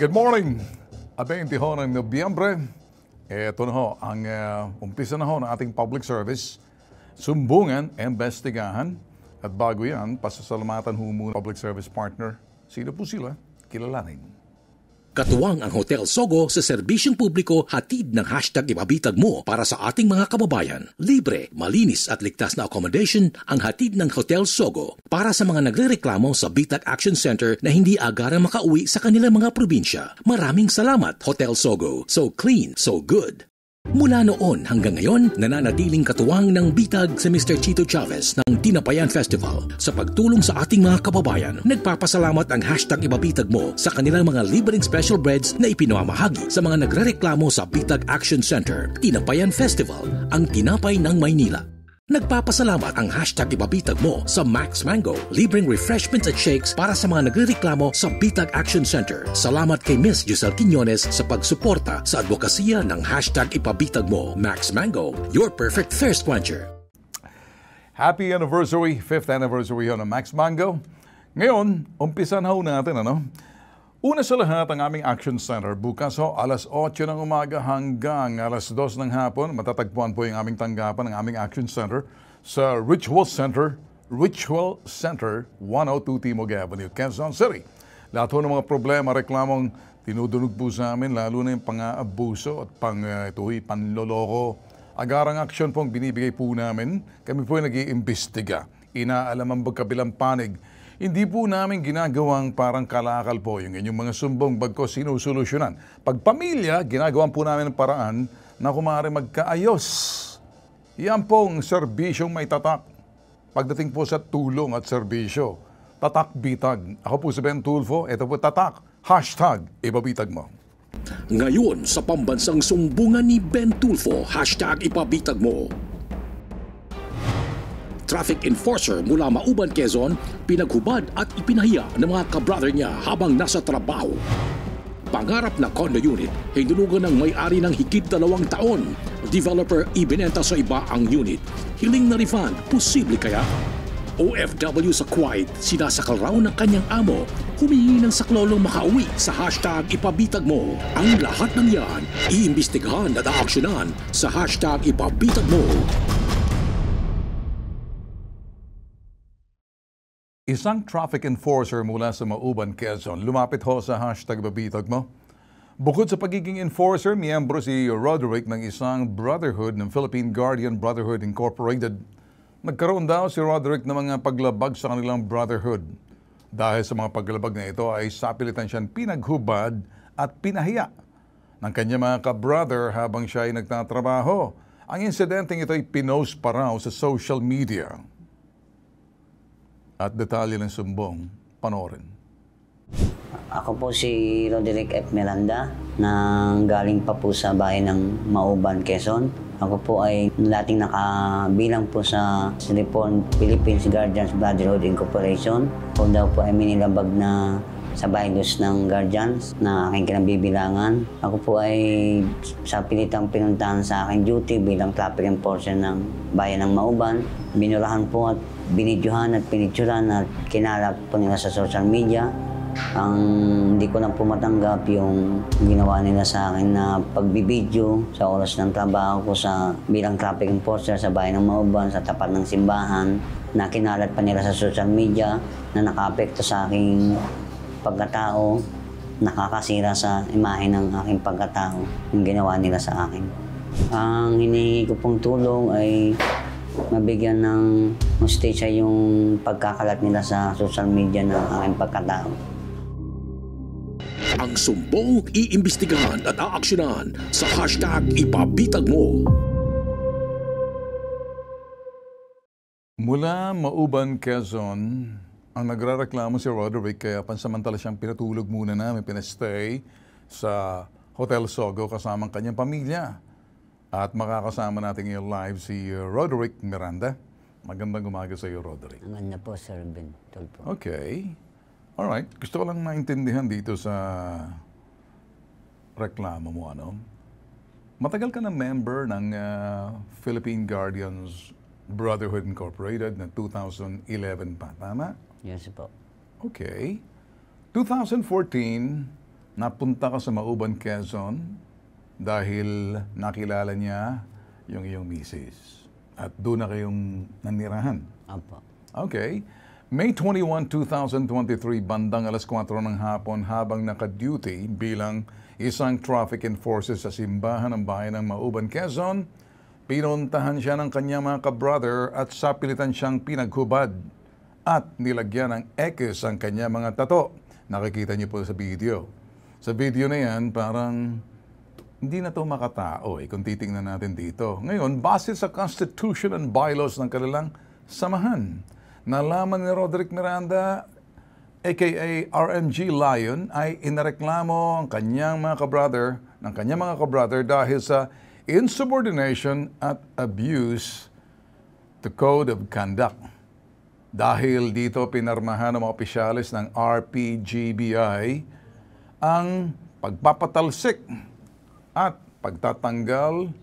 Good morning! 20 ng Nobyembre, ito na ho ang umpisa na ho ng ating public service, sumbungan, investigahan, at bago yan, pasasalamatan ho muna public service partner. Sino po sila? Kilalanin. Katuwang ang Hotel Sogo sa serbisyong publiko, hatid ng hashtag Ipabitag Mo para sa ating mga kababayan. Libre, malinis at ligtas na accommodation ang hatid ng Hotel Sogo para sa mga nagrereklamo sa Bitag Action Center na hindi agarang makauwi sa kanilang mga probinsya. Maraming salamat, Hotel Sogo. So clean, so good. Mula noon hanggang ngayon, nananatiling katuwang ng Bitag si Mr. Chito Chavez ng Tinapayan Festival sa pagtulong sa ating mga kababayan. Nagpapasalamat ang hashtag Ipabitag Mo sa kanilang mga libreng special breads na ipinamamahagi sa mga nagrereklamo sa Bitag Action Center. Tinapayan Festival, ang tinapay ng Maynila. Nagpapasalamat ang hashtag Ipabitag Mo sa Max Mango, libreng refreshments at shakes para sa mga nagrereklamo sa Bitag Action Center. Salamat kay Miss Giselle Quiñones sa pagsuporta sa advokasya ng hashtag Ipabitag Mo. Max Mango, your perfect thirst quencher. Happy anniversary, 5th anniversary ng Max Mango. Ngayon, umpisan ho natin, ano? Una sa lahat, ang aming Action Center. Bukas ho, alas 8 ng umaga hanggang alas 2 ng hapon. Matatagpuan po yung aming tanggapan ng aming Action Center sa Ritual Center, 102 Timog Avenue, Quezon City. Lahat ho ng mga problema, reklamong tinudunog po sa amin, lalo na yung pang-aabuso at panloloko. Agarang aksyon pong binibigay po namin. Kami po ay nag-iimbestiga. Inaalam ang magkabilang panig. Hindi po namin ginagawang parang kalakal po yung inyong mga sumbong bagkos sinusolusyonan. Pag pamilya, ginagawan po namin ng paraan na kumari magkaayos. Yan pong serbisyong may tatak. Pagdating po sa tulong at serbisyo, tatak bitag. Ako po si Ben Tulfo, ito po tatak, hashtag Ipabitag Mo. Ngayon sa pambansang sumbungan ni Ben Tulfo, hashtag Ipabitag Mo. Traffic enforcer mula Mauban, Quezon, pinaghubad at ipinahiya ng mga kabrother niya habang nasa trabaho. Pangarap na condo unit, hinulugan ng may-ari ng higit 2 taon. Developer ibinenta sa iba ang unit. Hiling na refund, posible kaya? OFW sa Kuwait, sinasakal raw ng kanyang amo. Humihingi ng saklolong makauwi sa hashtag Ipabitag Mo. Ang lahat ng yan, iimbestigahan at aaksyonan sa hashtag Ipabitag Mo. Isang traffic enforcer mula sa Mauban, Quezon, lumapit ho sa hashtag Ipabitag Mo. Bukod sa pagiging enforcer, miyembro si Roderick ng isang brotherhood ng Philippine Guardian Brotherhood Incorporated. Nagkaroon daw si Roderick ng mga paglabag sa kanilang brotherhood. Dahil sa mga paglabag na ito ay sapilitan siyang pinaghubad at pinahiya ng kanyang mga kabrother habang siya ay nagtatrabaho. Ang insidenteng ito ay pinost pa raw sa social media. At detalye ng sumbong, panoorin. Ako po si Roderick F. Miranda, nang galing pa po sa bayan ng Mauban, Quezon. Ako po ay dating nakabilang po sa Reformed Philippines Guardians Brotherhood Incorporation. Kung daw po ay minilabag na sa bylaws ng Guardians na aking kinabibilangan. Ako po ay sa pilitang pinuntahan sa aking duty bilang traffic enforcer ng bayan ng Mauban. Binurahan po at binidyohan at pinicturan at kinalap po nila sa social media. Ang hindi ko lang po matanggap yung ginawa nila sa akin na pagbibidyo sa oras ng trabaho ko sa bilang traffic enforcer sa bayan ng Mauban sa tapat ng simbahan na kinalat pa nila sa social media na nakaapekto sa aking pagkatao, nakakasira sa imahe ng aking pagkatao yung ginawa nila sa akin. Ang hinihingi ko pong tulong ay mabigyan ng hustisya yung pagkakalat nila sa social media ng aking pagkatao. Ang sumbong iimbestigahan at aaksyonan sa hashtag Ipabitag Mo. Mula Mauban, Quezon, ang nagrareklamo si Roderick kaya pansamantala siyang pinatulog muna namin, pinastay sa Hotel Sogo kasama ang kanyang pamilya. At makakasama natin yung live si Roderick Miranda. Magandang umaga sa iyo, Roderick. Maganda po, Sir Ben Tulfo. Okay. Alright. Gusto ko lang maintindihan dito sa reklamo mo, ano? Matagal ka na member ng Philippine Guardians Brotherhood Incorporated na 2011 pa, tama? Yes po. Okay. 2014, napunta ka sa Mauban, Quezon dahil nakilala niya yung iyong misis. At doon na kayong nanirahan. Opo. Okay. May 21, 2023, bandang alas 4 ng hapon habang naka-duty bilang isang traffic enforcer sa simbahan ng bayan ng Mauban, Quezon, pinuntahan siya ng kanyang mga ka-brother at sapilitan siyang pinaghubad at nilagyan ng X ang kanyang mga tato. Nakikita niyo po sa video. Sa video na yan, parang hindi na ito makatao kung titingnan natin dito. Ngayon, base sa Constitution and Bylaws ng kanilang samahan, nalaman ni Roderick Miranda, aka RMG Lion, ay inareklamo ang kanyang mga ka-brother dahil sa insubordination at abuse to Code of Conduct. Dahil dito pinarmahan ng mga opisyalis ng RPGBI ang pagpapatalsik at pagtatanggal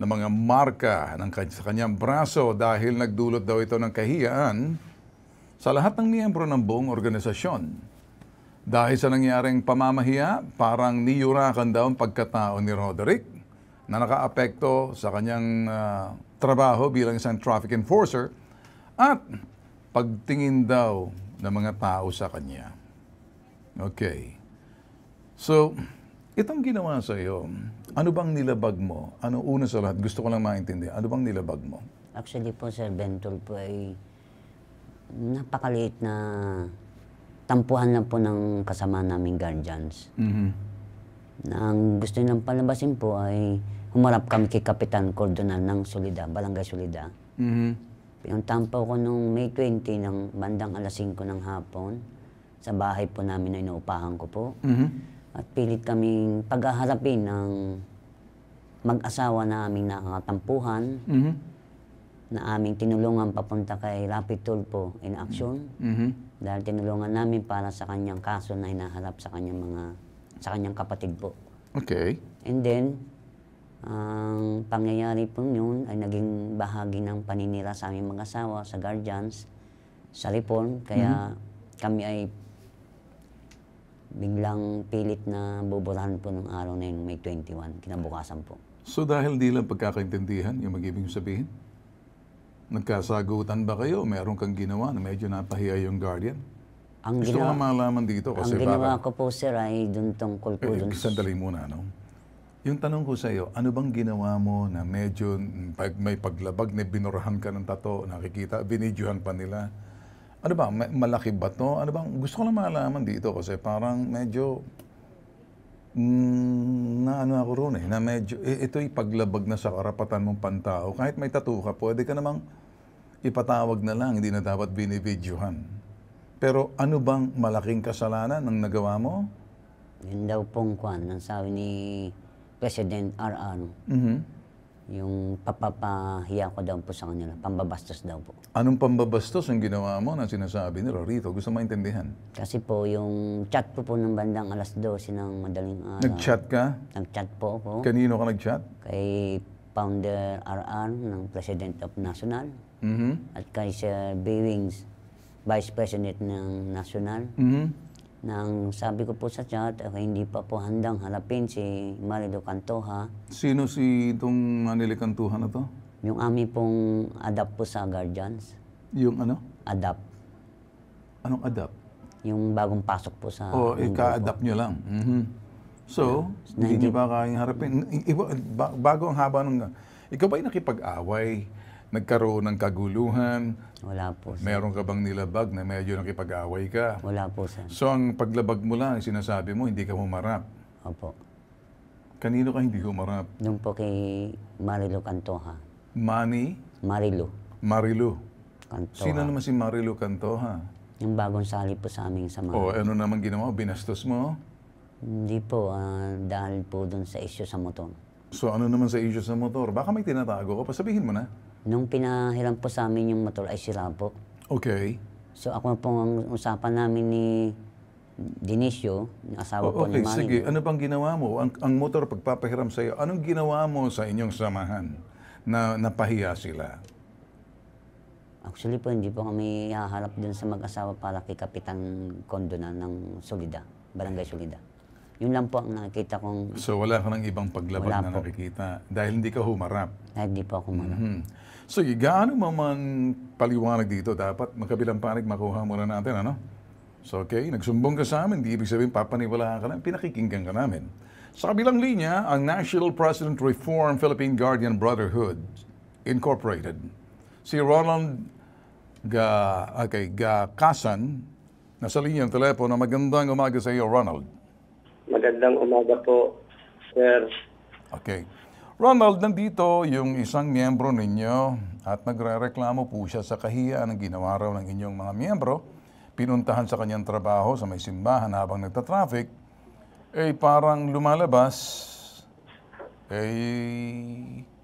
ng mga marka sa kanyang braso dahil nagdulot daw ito ng kahiyaan sa lahat ng miyembro ng buong organisasyon. Dahil sa nangyaring pamamahiya, parang niyurakan daw ang pagkatao ni Roderick na nakaapekto sa kanyang trabaho bilang isang traffic enforcer at pagtingin daw ng mga tao sa kanya. Okay. So, itong ginawa sa iyo, ano bang nilabag mo? Ano una sa lahat? Gusto ko lang maintindihan. Ano bang nilabag mo? Actually po, Sir Bentol po ay napakaliit na tampuhan lang po ng kasama naming guardians. Na ang gusto nilang palabasin po ay humarap kami kay Kapitan Cordonal ng Solida, Barangay Solida. Pinuntahan po ko nung May 20 ng bandang alas 5 ng hapon sa bahay po namin na inuupahan ko po. At pilit kaming paghaharapin ng mag-asawa na aming nakakatampuhan na aming tinulungan papunta kay Rapid Tulfo in action dahil tinulungan namin para sa kanyang kaso na hinaharap sa kanyang kapatid po. Okay. And then, ang pangyayari po yun ay naging bahagi ng paninira sa aming mag-asawa, sa guardians, sa reform. Kaya kami ay biglang pilit na buburahan po ng araw na yun, May 21, kinabukasan po. So dahil di lang pagkakaintindihan, yung mag-ibig sabihin, nagkasagutan ba kayo? Meron kang ginawa na medyo napahiya yung guardian? Gusto ko nga malaman dito kasi ang ginawa ko po, sir, ay dun tungkol po dun. Sandali muna, no? Yung tanong ko sa iyo, ano bang ginawa mo na medyo may paglabag na binurahan ka ng tato, nakikita, binidyohan pa nila? Ano ba, malaki ba to? Ano bang, gusto ko lang malaman dito kasi parang medyo, na ano ako roon na medyo, ito'y paglabag na sa karapatan mong pantao. Kahit may tattoo ka, pwede ka namang ipatawag na lang, hindi na dapat binibidyohan. Pero ano bang malaking kasalanan ng nagawa mo? Yun daw pong kwan, ang sabi ni President RR, yung papapahiya ko daw po sa kanila, pambabastos daw po. Anong pambabastos ang ginawa mo na sinasabi nila rito? Gusto maintindihan. Kasi po, yung chat po ng bandang alas 12 ng madaling araw. Nag-chat ka? Nag-chat po ako. Kanino ka nag-chat? Kay Founder RR ng President of National. At kay Sir B. Wings, Vice President ng National. Nang sabi ko po sa chat, hindi pa po handang harapin si Marilu Cantoja. Sino si itong Manili Cantoja na to? Yung amin pong adapt po sa guardians. Yung ano? Adapt. Anong adapt? Yung bagong pasok po sa... ika-adapt nyo lang. So, hindi nyo ba kayang harapin? Bago ang haba ng... Ikaw ba'y nakipag-away? Nagkaroon ng kaguluhan? Wala po, sir. Meron ka bang nilabag na medyo nakipag-away ka? Wala po, sir. So, ang paglabag mo lang, sinasabi mo, hindi ka humarap. Opo. Kanino ka hindi humarap? Doon po kay Marilu Cantoja. Marilu Cantoja. Sino naman si Marilu Cantoja? Yung bagong sali po sa aming samahan. Ano naman ginawa? Binastos mo? Hindi po, dahil po doon sa issue sa motor. So, ano naman sa issue sa motor? Baka may tinatago ka pa, sabihin mo na. Nung pinahiram po sa amin yung motor ay sira po. Okay. So ako po ang usapan namin ni Dinicio, yung asawa po ni Marilu. Sige. Ano bang ginawa mo? Ang motor pagpapahiram sa iyo, anong ginawa mo sa inyong samahan na napahiya sila? Actually po, hindi po kami haharap dun sa mag-asawa para kay Kapitan Condona ng Solida, Barangay Solida. Yun lang po ang nakikita kong So wala ka ng ibang paglabag Wala na po. nakikita dahil hindi ka humarap. kahit di po ako marap. So, gaano man paliwanag dito? Dapat magkabilang panig makuha muna natin, ano? So, okay, nagsumbong ka sa amin, di ibig sabihin papaniwalaan ka lang, pinakikinggan ka namin. Sa kabilang linya, ang National President Reform Philippine Guardian Brotherhood Incorporated. Si Ronald Gakasan, nasa linya ng telepono. Magandang umaga sa iyo, Ronald. Magandang umaga po, sir. Okay. Ronald, nandito yung isang miyembro ninyo at nagrereklamo po siya sa kahiya ng ginawa raw ng inyong mga miyembro. Pinuntahan sa kanyang trabaho sa may simbahan habang nagtatraffic, parang lumalabas,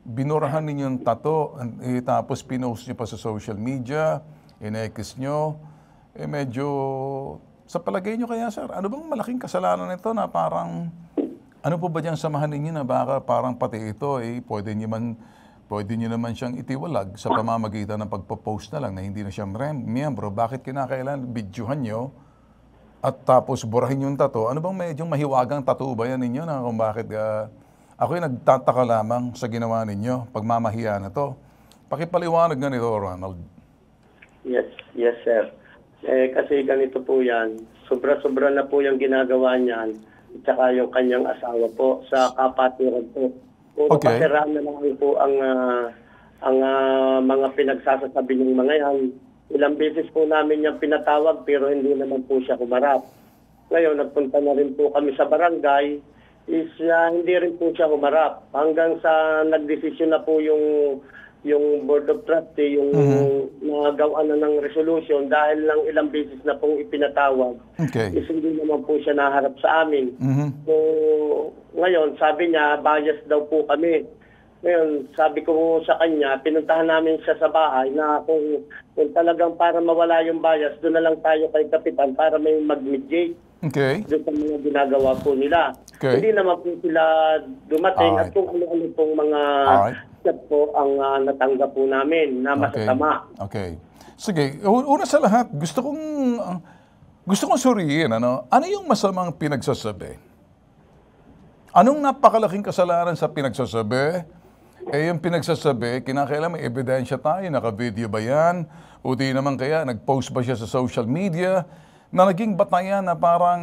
binurahan ninyong tato, tapos pinost nyo pa sa social media, in-X nyo, medyo, sa palagay nyo kaya sir, ano bang malaking kasalanan nito na parang, ano po ba diyang samahan ninyo na baka parang pati ito, pwede nyo naman siyang itiwalag sa pamamagitan ng pagpo-post na lang na hindi na siya miyembro. Bakit kinakailangan videohan nyo at tapos burahin yung tato? Ano bang medyo mahiwagang tato ba yan ninyo na kung bakit ako'y nagtataka lamang sa ginawa ninyo, pagmamahiya na to. Pakipaliwanag nga nito, Ronald. Yes, sir. Kasi ganito po yan. Sobra-sobra na po yung ginagawa niyan. At saka yung kanyang asawa po sa kapatiran po. Puro Okay. kasiraan na lang po ang mga pinagsasasabi ng mga yan. Ilang beses po namin yung pinatawag pero hindi naman po siya humarap. Ngayon, nagpunta na rin po kami sa barangay. Hindi rin po siya humarap. Hanggang sa nagdesisyon na po yung Board of Trustee, yung nagawa na ng resolution dahil lang ilang beses na pong ipinatawag. Okay. Hindi naman po siya naharap sa amin. So, ngayon, sabi niya, bias daw po kami. Ngayon, sabi ko sa kanya, pinuntahan namin siya sa bahay na kung talagang para mawala yung bias, doon na lang tayo kay Kapitan para may mag-mediate. Okay. Doon sa mga ginagawa po nila. Okay. Hindi naman po sila dumating Alright. at kung ano-ano pong mga Alright. step po ang natanggap po namin na masasama. Okay. Sige, una sa lahat, gusto kong suriin, ano yung masamang pinagsasabi? Anong napakalaking kasalanan sa pinagsasabi? Yung pinagsasabi, kinakailangan may ebidensya tayo, naka-video ba yan? O di naman kaya, nag-post ba siya sa social media? Na naging batayan na parang,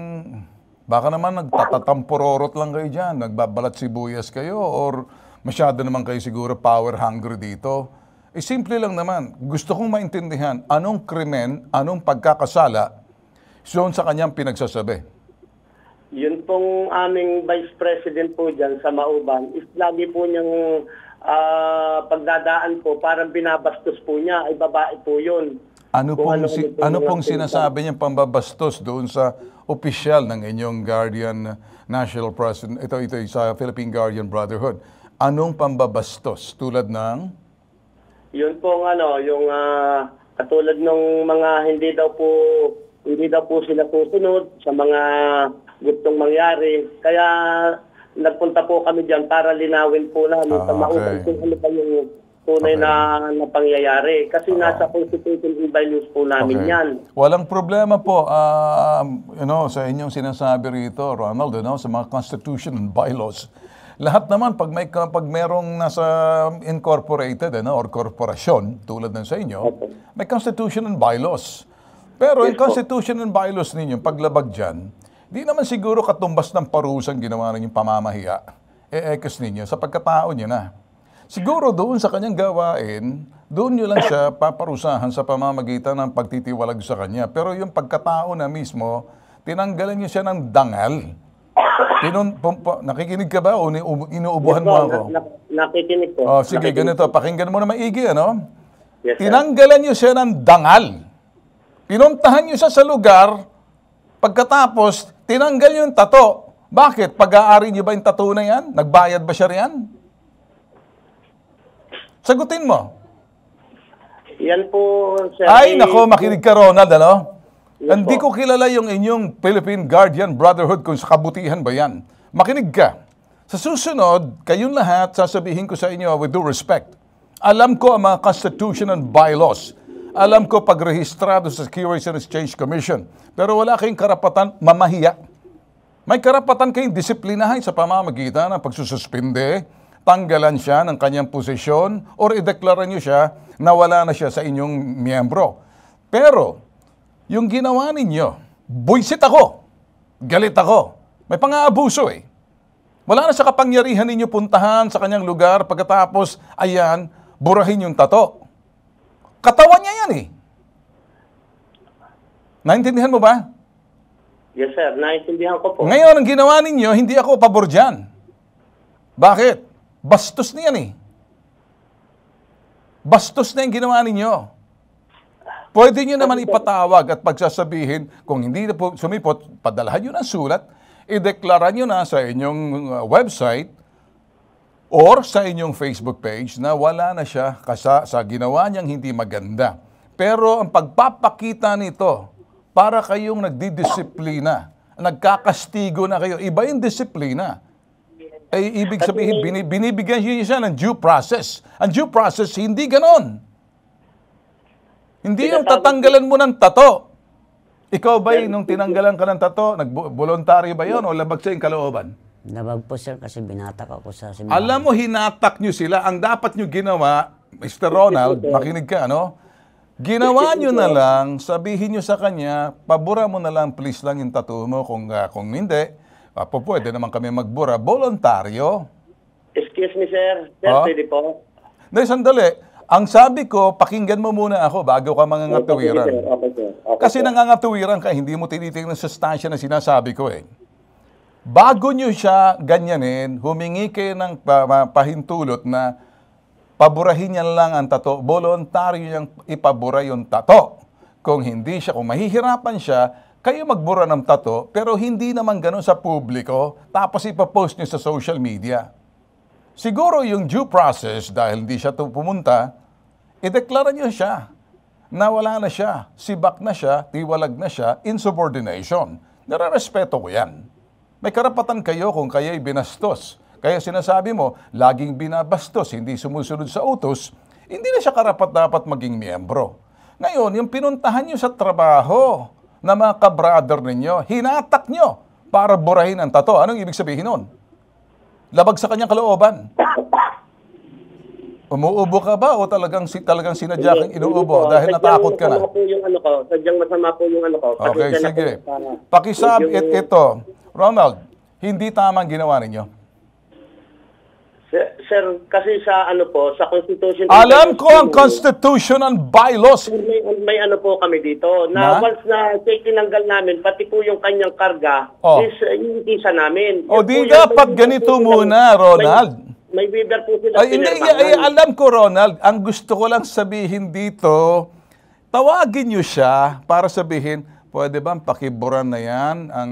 baka naman nagtatatampororot lang kayo dyan, nagbabalat sibuyas kayo, or masyado naman kayo siguro power hungry dito. Simple lang naman, gusto kong maintindihan, anong krimen, anong pagkakasala, sa kanyang pinagsasabi? Yun pong aming Vice President po dyan sa Mauban, is lagi po niyang pagdadaan po, parang binabastos po niya, ay babae po yun. Ano pong sinasabi niyang pambabastos doon sa opisyal ng inyong Guardian National President, ito sa Philippine Guardian Brotherhood? Anong pambabastos tulad ng? Yun pong yung katulad ng mga hindi daw po sila susunod sa mga gustong mangyari. Kaya nagpunta po kami diyan para linawin po namin sa Mauban kung ano pa yung tunay na pangyayari. Kasi nasa Constitution and Bylaws po namin yan. Walang problema po sa inyong sinasabi rito, Ronald, sa mga Constitution and Bylaws. Lahat naman, pag merong nasa incorporated or korporasyon, tulad ng sa inyo, may Constitution and Bylaws. Pero yung Constitution and Bylaws ninyo, paglabag dyan, di naman siguro katumbas ng parusang ginawa ninyong pamamahiya. Ekos ninyo sa pagkatao nyo na. Siguro doon sa kanyang gawain, doon nyo lang siya paparusahan sa pamamagitan ng pagtitiwalag sa kanya. Pero yung pagkatao na mismo, tinanggalan nyo siya ng dangal. Nakikinig ka ba o inuubuhan mo ako? Nakikinig po. Sige, ganito. Pakinggan mo na maigi, ano? Yes, sir. Tinanggalan nyo siya ng dangal. Pinuntahan nyo siya sa lugar, pagkatapos, tinanggal yung tato. Bakit? Pag-aari nyo ba yung tato na yan? Nagbayad ba siya riyan? Sagutin mo. Yan po, sir. Ay, nako, makinig ka, Ronald, ano? Hindi ko kilala yung inyong Philippine Guardian Brotherhood kung sa kabutihan ba yan. Makinig ka. Sa susunod, kayong lahat, sasabihin ko sa inyo with due respect. Alam ko ang mga Constitution and Bylaws. Alam ko pagrehistrado sa Securities and Exchange Commission. Pero wala kayong karapatan mamahiya. May karapatan kayong disiplinahin sa pamamagitan ng pagsususpinde, tanggalan siya ng kanyang posisyon, or ideklara nyo siya na wala na siya sa inyong miyembro. Pero, yung ginawa ninyo, buisit ako, galit ako, may pang-aabuso eh. Wala na sa kapangyarihan ninyo puntahan sa kanyang lugar pagkatapos, ayan, burahin yung tato. Katawan niya yan eh. Naintindihan mo ba? Yes, sir. Naintindihan ko po. Ngayon, ang ginawa ninyo, hindi ako pabor dyan. Bakit? Bastos na yan eh. Bastos na yung ginawa ninyo. Pwede nyo naman ipatawag at pagsasabihin, kung hindi na po sumipot, padalhan nyo ng sulat, ideklara nyo na sa inyong website or sa inyong Facebook page na wala na siya sa ginawa niyang hindi maganda. Pero ang pagpapakita nito, para kayong nagdidisiplina, nagkakastigo na kayo, iba yung disiplina. Ay ibig sabihin, binibigyan niyo siya ng due process. Ang due process, hindi ganon. Hindi yung tatanggalan mo ng tato. Ikaw ba, nung tinanggalan ka ng tato, nag-voluntary ba yun o labag sa yung kalooban? Labag po, sir, kasi binatak ako sa simbahan. Alam mo, hinatak nyo sila. Ang dapat nyo ginawa, Mr. Ronald, makinig ka, no? Ginawa nyo na lang, sabihin nyo sa kanya, pabura mo na lang, please lang yung tattoo mo. Kung hindi, pwede naman kami magbura. Voluntaryo. Excuse me, sir. Sir, pwede po? Hindi, sandali. Ang sabi ko, pakinggan mo muna ako bago ka mangangatuwiran. Okay, sir. Okay, Kasi nangangatuwiran ka, hindi mo tinitingnan sa sustansya na sinasabi ko eh. Bago nyo siya ganyanin, humingi kayo ng pahintulot na paburahin niya lang ang tato. Voluntaryo niyang ipabura yung tato. Kung hindi siya, kung mahihirapan siya, kayo magbura ng tato, pero hindi naman ganun sa publiko, tapos ipapost niyo sa social media. Siguro yung due process, dahil hindi siya pumunta, ideklara niyo siya na wala na siya, sibak na siya, tiwalag na siya, insubordination. Nare-respeto ko yan. May karapatan kayo kung kayo'y binastos. Kaya sinasabi mo, laging binabastos, hindi sumusunod sa utos, hindi na siya karapat-dapat maging miyembro. Ngayon, yung pinuntahan nyo sa trabaho na mga ka-brother ninyo, hinatak nyo para burahin ang tato. Anong ibig sabihin nun? Labag sa kanyang kalooban. Umuubo ka ba o talagang sinadya kang inuubo dahil natakot ka na? Sadyang masama po yung ano ko. Okay, sige. Pakisabi ito, Ronald, hindi tama ang ginawa ninyo. Sir, kasi sa sa Constitution... Alam ko ang Constitution and bylaws. May ano po kami dito, na once na tinanggal namin, pati po yung kanyang karga, is hindi sa namin. O di dapat ganito muna, Ronald. May waiver po sila. Alam ko, Ronald, ang gusto ko lang sabihin dito, tawagin nyo siya para sabihin, pwede bang pakiburan na yan, ang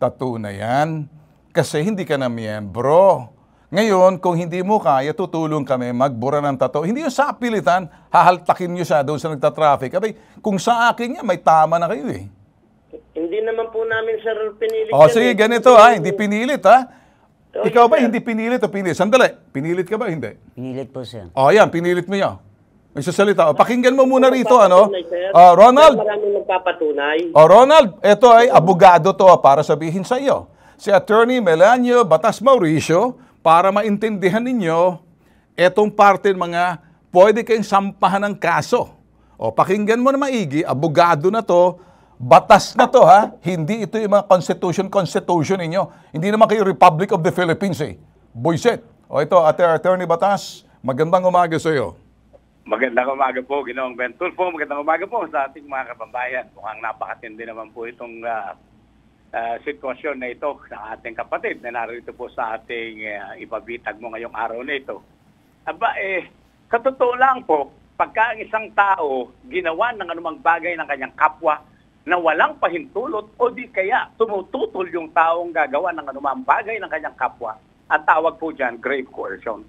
tattoo na yan? Kasi hindi ka na miyembro. Ngayon, kung hindi mo kaya, tutulong kami magbura ng tato. Hindi yung sa pilitan, hahaltakin nyo siya doon sa nagtatraffic. Abay, kung sa akin niya, may tama na kayo eh. Hindi naman po namin, sir, pinilit. Sige, ganito ha, hindi pinilit ha. Ikaw ba hindi pinilit o pinilit? Sandali, pinilit ka ba hindi? Pinilit po, sir. Yan, pinilit mo yan. May sasalita. Pakinggan mo muna rito, Ronald. Maraming nagpapatunay. Ronald, ito ay abogado to para sabihin sa iyo. Si Attorney Melanio Batas Mauricio, para maintindihan ninyo, etong parte ng mga pwede kayong sampahan ng kaso. Pakinggan mo na maigi, abogado na to, batas na to ha, hindi ito yung mga constitution ninyo. Hindi naman kayo Republic of the Philippines eh. Buisit. Ito, Attorney Batas, magandang umaga sa iyo. Magandang umaga po, Ginoong Ben Tulfo. Magandang umaga po sa ating mga kababayan. Mukhang napakatindi naman po itong sitwasyon na ito sa ating kapatid na narito po sa ating ipabitag mo ngayong araw na ito. Sa totoo lang po, pagka ang isang tao ginawa ng anumang bagay ng kanyang kapwa na walang pahintulot o di kaya tumututol yung taong gagawa ng anumang bagay ng kanyang kapwa, ang tawag po dyan, grave coercion.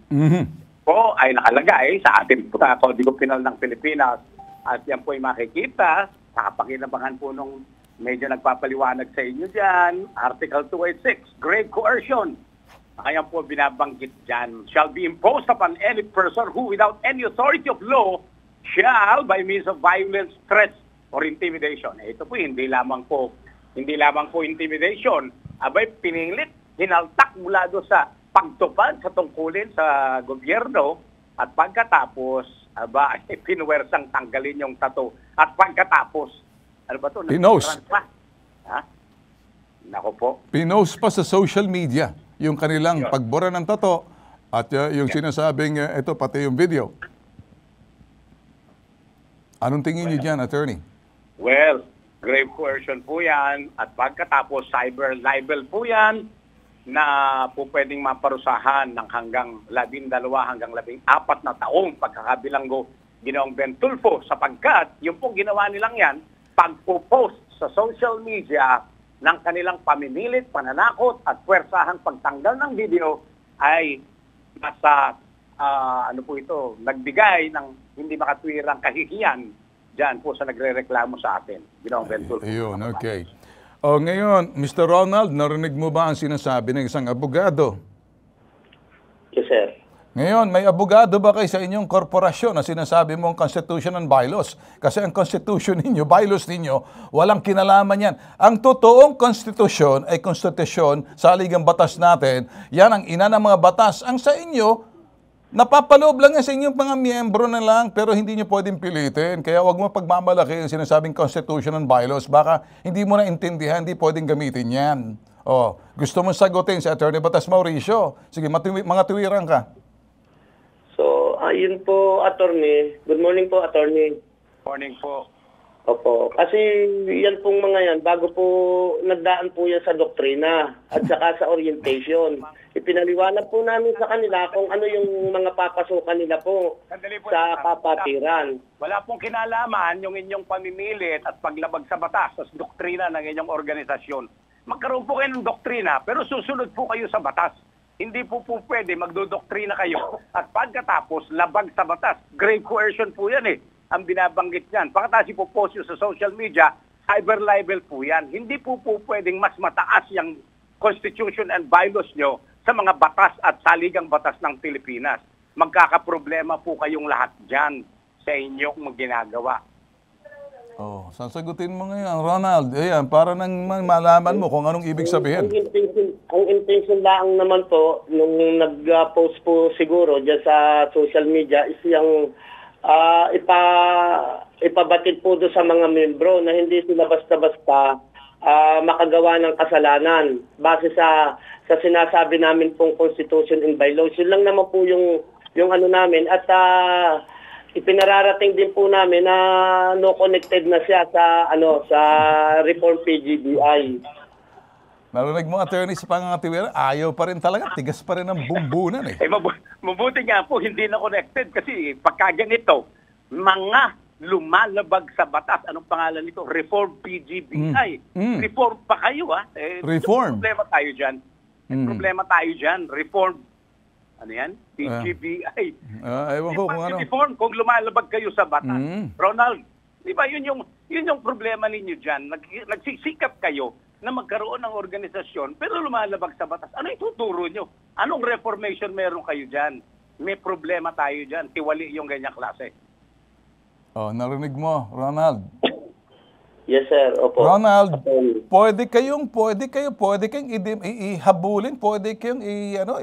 Po ay nakalagay sa ating Kodigo Penal ng Pilipinas at yan po ay makikita sa kapakinabangan po nung medyo nagpapaliwanag sa inyo dyan, Article 286, grave coercion. Ayan po binabanggit dyan, shall be imposed upon any person who without any authority of law shall by means of violence, threats, or intimidation. Ito po hindi lamang po intimidation. abay pinilit, hinaltak mula doon sa pagtupad sa tungkulin sa gobyerno at pagkatapos, pinuwersang tanggalin yung tattoo. At pagkatapos, ano ba ito? Pinost. Ha? Nako po. Pinost pa sa social media yung kanilang pagbura ng tato at yung sinasabing ito pati yung video. Anong tingin niyo dyan, attorney? Well, grave coercion po yan at pagkatapos cyber libel po yan na po pwedeng maparusahan ng hanggang 12 hanggang 14 na taong pagkakabilanggo Ginoong Ben Tulfo sapagkat yung pong ginawa nilang yan, pagpo-post sa social media ng kanilang pamimilit, pananakot at puwersahang pagtanggal ng video ay nasa nagbigay ng hindi makatwirang kahihiyan dyan po sa nagre-reklamo sa atin. Ginoong Ben Tulfo. Ayun, okay. O ngayon, Mr. Ronald, narinig mo ba ang sinasabi ng isang abogado? Yes, sir. Ngayon, may abogado ba kayo sa inyong korporasyon na sinasabi mong Constitution and Bylaws? Kasi ang Constitution ninyo, bylaws ninyo, walang kinalaman yan. Ang totoong Constitution ay Constitution sa aligang batas natin. Yan ang ina ng mga batas. Ang sa inyo, napapaloob lang yan sa inyong mga miyembro na lang, pero hindi nyo pwedeng pilitin. Kaya wag mo pagmamalaki yung sinasabing Constitution and Bylaws. Baka hindi mo na intindihan, hindi pwedeng gamitin yan. O, gusto mong sagutin si Attorney Batas Mauricio. Sige, mga tuwiran ka. So, ayun po, attorney. Good morning po, attorney. Morning po. Opo. Kasi yan pong mga yan, bago po nagdaan po yan sa doktrina at saka sa orientation. Ipinaliwanag po namin sa kanila kung ano yung mga papasukan nila po sa kapatiran. Wala pong kinalaman yung inyong pamimilit at paglabag sa batas sa doktrina ng inyong organisasyon. Magkaroon po kayo ng doktrina pero susunod po kayo sa batas. Hindi po pwede magdodoktrina kayo at pagkatapos labag sa batas. Grave coercion po yan ang binabanggit yan. Pagkatapos ipopost nyo sa social media, cyber libel po yan. Hindi po pwedeng mas mataas yung Constitution and Bylaws nyo sa mga batas at saligang batas ng Pilipinas. Magkakaproblema po kayong lahat dyan sa inyong ginagawa. Oh, sasagutin mo ngayon, Ronald. Ayan, para nang malaman mo kung anong ibig sabihin. Ang intention lang naman po, nung nag-post po siguro dyan sa social media, is yung ipabatid po doon sa mga membro na hindi sila basta-basta makagawa ng kasalanan base sa sinasabi namin pong Constitution and Bylaws. Yun lang naman po yung ano namin at ipinararating din po namin na no connected na siya sa Reform PGBI. Narinig mo, attorney, sa pangangatiwiran, ayaw pa rin talaga, tigas pa rin ang bumbunan Mabuti nga po, hindi na connected kasi pagkaganito, mga lumalabag sa batas. Anong pangalan nito? Reform PGBI. Reform pa kayo, Reform. Problema tayo dyan. Problema tayo dyan. Reform. Ano yan? PGBI. Ewan ko kung ano. Reform, kung lumalabag kayo sa batas. Ronald, di ba yun yung problema ninyo dyan? Nagsisikap kayo na magkaroon ng organisasyon pero lumalabag sa batas. Ano ituturo nyo? Anong reformation meron kayo dyan? May problema tayo dyan. Tiwali yung ganyang klase. Oh, narinig mo, Ronald. Yes, sir. Opo. Ronald, pwede kayong ihabulin, pwede kayong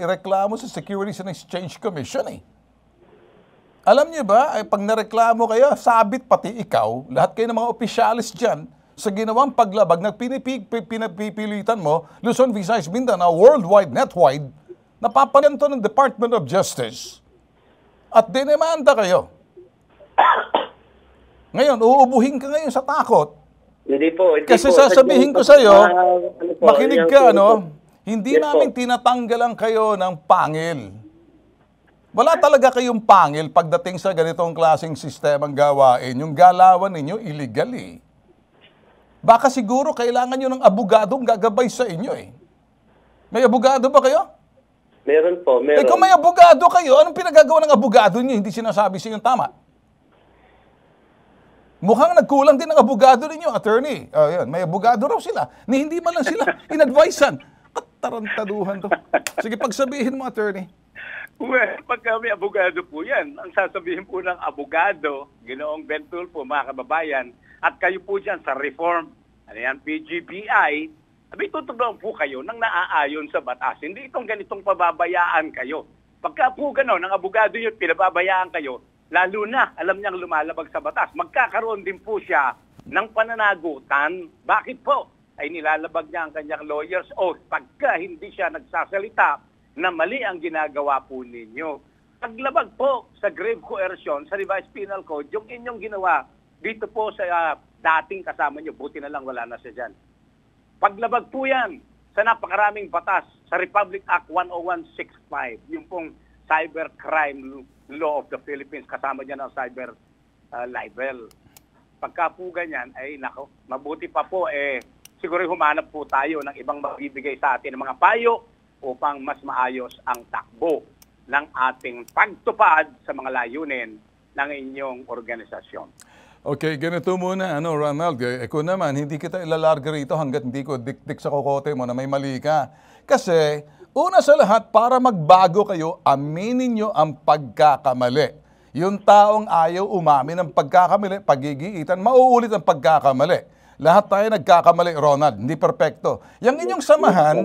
ireklamo sa Securities and Exchange Commission Alam niyo ba, pag nareklamo kayo, sabit pati ikaw, lahat kayo ng mga opisyalis dyan, sa ginawang paglabag, pinapipilitan mo, Luzon, Visayas, Mindanao, worldwide, netwide, napapanento ng Department of Justice at dinemanda kayo. Ngayon, uubuhin ka ngayon sa takot. Hindi po. Kasi sasabihin ko sa iyo, makinig ka, hindi namin tinatanggalan kayo ng pangil. Wala talaga kayong pangil pagdating sa ganitong klaseng sistemang gawain. Yung galawan ninyo, illegal Baka siguro kailangan nyo ng abogadong gagabay sa inyo May abogado ba kayo? Meron po, meron. Kung may abogado kayo, anong pinagagawa ng abogado niyo? Hindi sinasabi sa inyo tama. Mukhang nagkulang din ang abogado ninyo, attorney. Yan, may abogado raw sila. Ni hindi man lang sila in-advisean. Tarantaduhan to. Sige, pagsabihin mo, attorney. Well, pagka may abogado po yan, ang sasabihin po ng abogado, Ginoong Ben Tulfo, mga kababayan, at kayo po dyan sa Reform, PGBI, Abi, tutulungan po kayo nang naaayon sa batas. Hindi itong ganitong pababayaan kayo. Pagka po gano'n, ang abogado nyo, pinababayaan kayo, lalo na, alam niyang lumalabag sa batas, magkakaroon din po siya ng pananagutan. Bakit po? Ay nilalabag niya ang kanyang lawyers o pagka hindi siya nagsasalita na mali ang ginagawa po ninyo. Paglabag po sa grave coercion sa Revised Penal Code, yung inyong ginawa dito po sa dating kasama nyo, buti na lang wala na siya dyan. Paglabag po yan sa napakaraming batas sa Republic Act 10165, yung pong Cybercrime Law of the Philippines, kasama dyan ang cyber libel. Pagka po ganyan, ay nako, mabuti pa po siguro humanap po tayo ng ibang magbibigay sa atin ng mga payo upang mas maayos ang takbo ng ating pagtupad sa mga layunin ng inyong organisasyon. Okay, ganito muna, Ronald. Eko naman, hindi kita ilalarga rito hanggat hindi ko dikdik sa kokote mo na may mali ka. Kasi, una sa lahat, para magbago kayo, aminin nyo ang pagkakamali. Yung taong ayaw umamin ng pagkakamali, pagigiitan, mauulit ang pagkakamali. Lahat tayo nagkakamali, Ronald, hindi perpekto. Yang inyong samahan,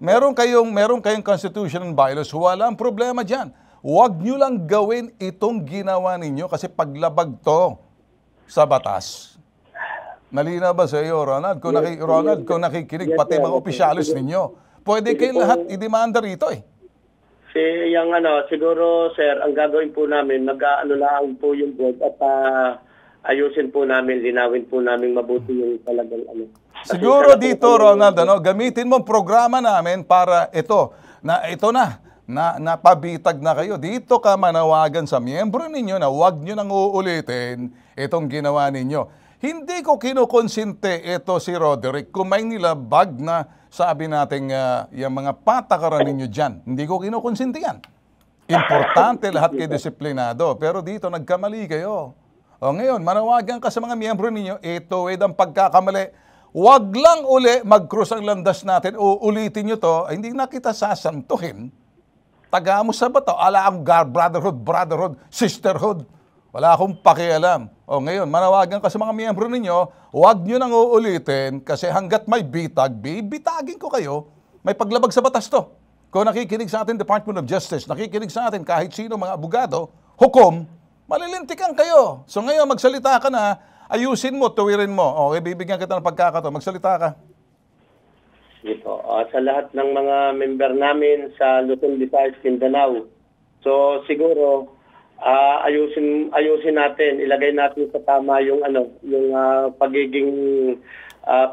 meron kayong constitution and bylaws, walang problema dyan. Huwag nyo lang gawin itong ginawa ninyo kasi paglabag to sa batas. Malinaw ba sa iyo, Ronald? Kung nakikinig, pati mga opisyalis ninyo, pwede kayong lahat idemanda rito Siguro, sir, ang gagawin po namin, mag-aano lang po yung board at ayusin po namin, linawin po namin mabuti yung talagang Siguro dito, Ronald, gamitin mo ang programa namin para ito na napabitag na kayo. Dito ka manawagan sa miyembro ninyo na huwag nyo nang uulitin itong ginawa ninyo. Hindi ko kinukonsinte ito si Roderick kung may nilabag na sabi natin yung mga patakaran ninyo dyan. Hindi ko kinukonsinte yan. Importante lahat kayo disiplinado. Pero dito nagkamali kayo. O ngayon, manawagan ka sa mga miyembro ninyo, ito ang pagkakamali. Huwag lang uli mag-cross ang landas natin, uulitin nyo to, hindi na kita sasantuhin. Taga mo sa bato, ala ang brotherhood, sisterhood. Wala akong pakialam. O ngayon, manawagan ka sa mga miyembro ninyo, huwag nyo nang uulitin kasi hanggat may bitag, bibitagin ko kayo, may paglabag sa batas to. Kung nakikinig sa atin Department of Justice, nakikinig sa atin kahit sino mga abogado, hukom, malilintikan kayo. So ngayon, magsalita ka na, ayusin mo, tuwirin mo. Okay, bibigyan kita ng pagkakataon. Magsalita ka. Dito, sa lahat ng mga member namin sa Luzon, Visayas, Mindanao. So siguro ayusin natin, ilagay natin sa tama yung pagiging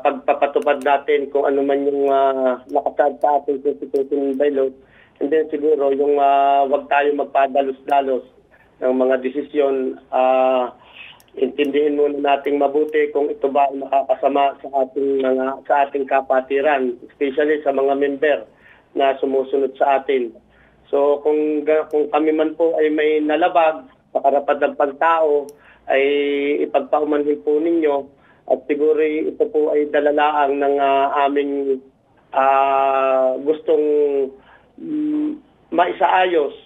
pagpapatupad natin kung ano man yung nakasaad sa ating constitution bylaws. And then siguro yung wag tayo magpadalos-dalos ng mga desisyon. Intindihin muna nating mabuti kung ito ba ay makakasama sa ating kapatiran, especially sa mga member na sumusunod sa atin. So kung kami man po ay may nalabag sa karapatan ng pagtao, ay ipagpaumanhin po ninyo at siguro ito po ay dalalaang ng aming gustong maisaayos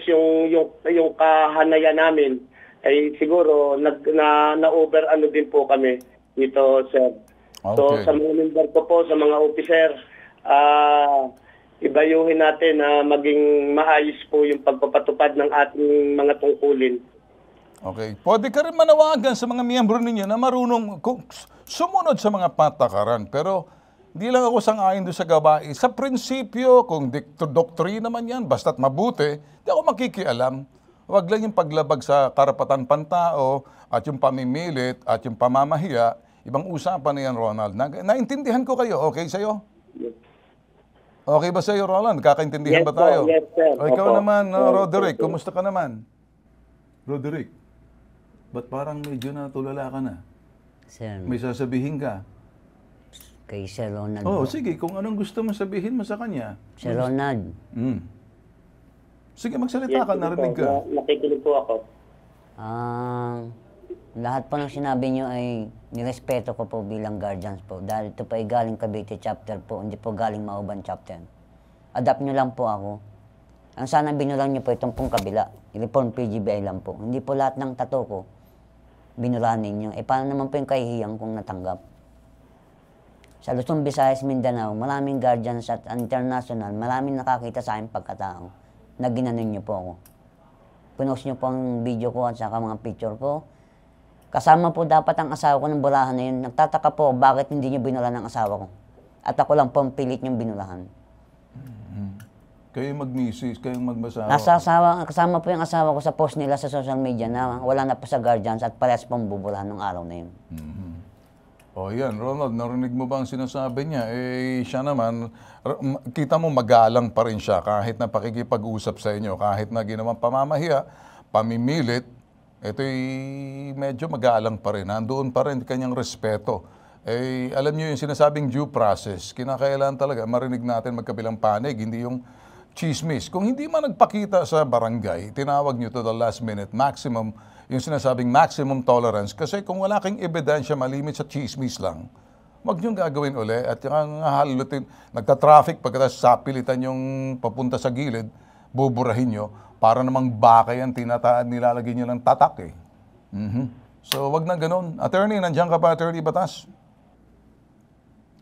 yung kahanayan namin. Ay siguro na-over din po kami dito, sir. Okay. So sa mga member ko po, sa mga officer, ibayuhin natin na maging maayos po yung pagpapatupad ng ating mga tungkulin. Okay. Pwede ka rin manawagan sa mga miyembro ninyo na marunong sumunod sa mga patakaran. Pero hindi lang ako sang-ayon doon sa gawain. Sa prinsipyo, kung doktrina man yan, basta't mabuti, di ako makikialam. Huwag lang yung paglabag sa karapatan pantao at yung pamimilit at yung pamamahiya. Ibang usapan na yan, Ronald. Naintindihan ko kayo. Okay sa'yo? Okay ba sa'yo, Roland? Kakaintindihan ba tayo? Yes, sir. O ikaw naman, Roderick, kumusta ka naman? Roderick, ba't parang medyo natulala ka na? Sir, May sasabihin ka? kay Sir Ronald. Oh, sige, kung anong gusto mo sabihin mo sa kanya. Sir Ronald, Sige, magsalita ka, narinig ka. Nakikinig po ako. lahat po ng sinabi nyo ay nirespeto ko po bilang guardians po. Dahil ito po ay galing Cavite chapter po, hindi po galing Mauban chapter. Adapt nyo lang po ako. Ang sana binulang nyo po itong pong kabila. Reform PGBI lang po. Hindi po lahat ng tato ko binurahan ninyo. Paano naman po yung kahihiyang kung natanggap? Sa Luzon, Visayas, Mindanao, maraming guardians at international, maraming nakakita sa aking pagkatao na ginanon niyo po ako. Pinost niyo po ang video ko at saka mga picture ko. Kasama po dapat ang asawa ko ng bulahan na yun. Nagtataka po bakit hindi niyo binulan ang asawa ko. At ako lang po ang pilit niyong binulahan. Kayo mag-misis, kayong mag-masawa. Kasama po yung asawa ko sa post nila sa social media na wala na po sa guardians at parehas pong bubulahan ng araw na yun. O yan, Ronald, narinig mo ba ang sinasabi niya? Eh, siya naman, kita mo magalang pa rin siya kahit na pakikipag-usap sa inyo, kahit na ginawang pamamahiya, pamimilit, ito'y medyo magalang pa rin. Nandoon pa rin kanyang respeto. Eh, alam niyo yung sinasabing due process, kinakailangan talaga marinig natin magkabilang panig, hindi yung chismis. Kung hindi man nagpakita sa barangay, tinawag niyo to the last minute maximum, yung sinasabing maximum tolerance. Kasi kung wala kang ebidensya, malimit sa chismis lang, wag niyong gagawin uli at yung halutin, nagta-traffic pagkatapos sapilitan yung papunta sa gilid, buburahin niyo, para namang baka yan, nilalagay niyo ng tatak eh. So wag na ganun. Attorney, nandiyan ka pa, Attorney Batas?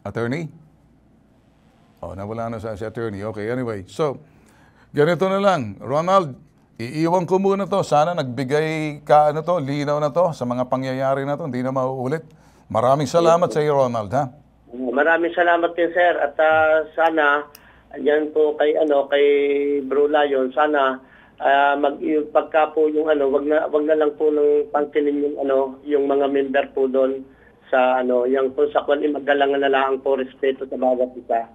Attorney? Oh, nawala na si attorney. Okay, anyway. So, ganito na lang. Ronald, iiwan ko muna to. Sana nagbigay ka linaw na to sa mga pangyayari na to. Hindi na mauulit. Maraming salamat sa iyo, Ronald, ha? Maraming salamat din, sir. At sana, yan po kay Bro Lion, sana pagka po yung wag na lang po ng pangkinin yung mga member po doon sa yung kung sa kwan magalangan na lang po respeto sa bawat isa.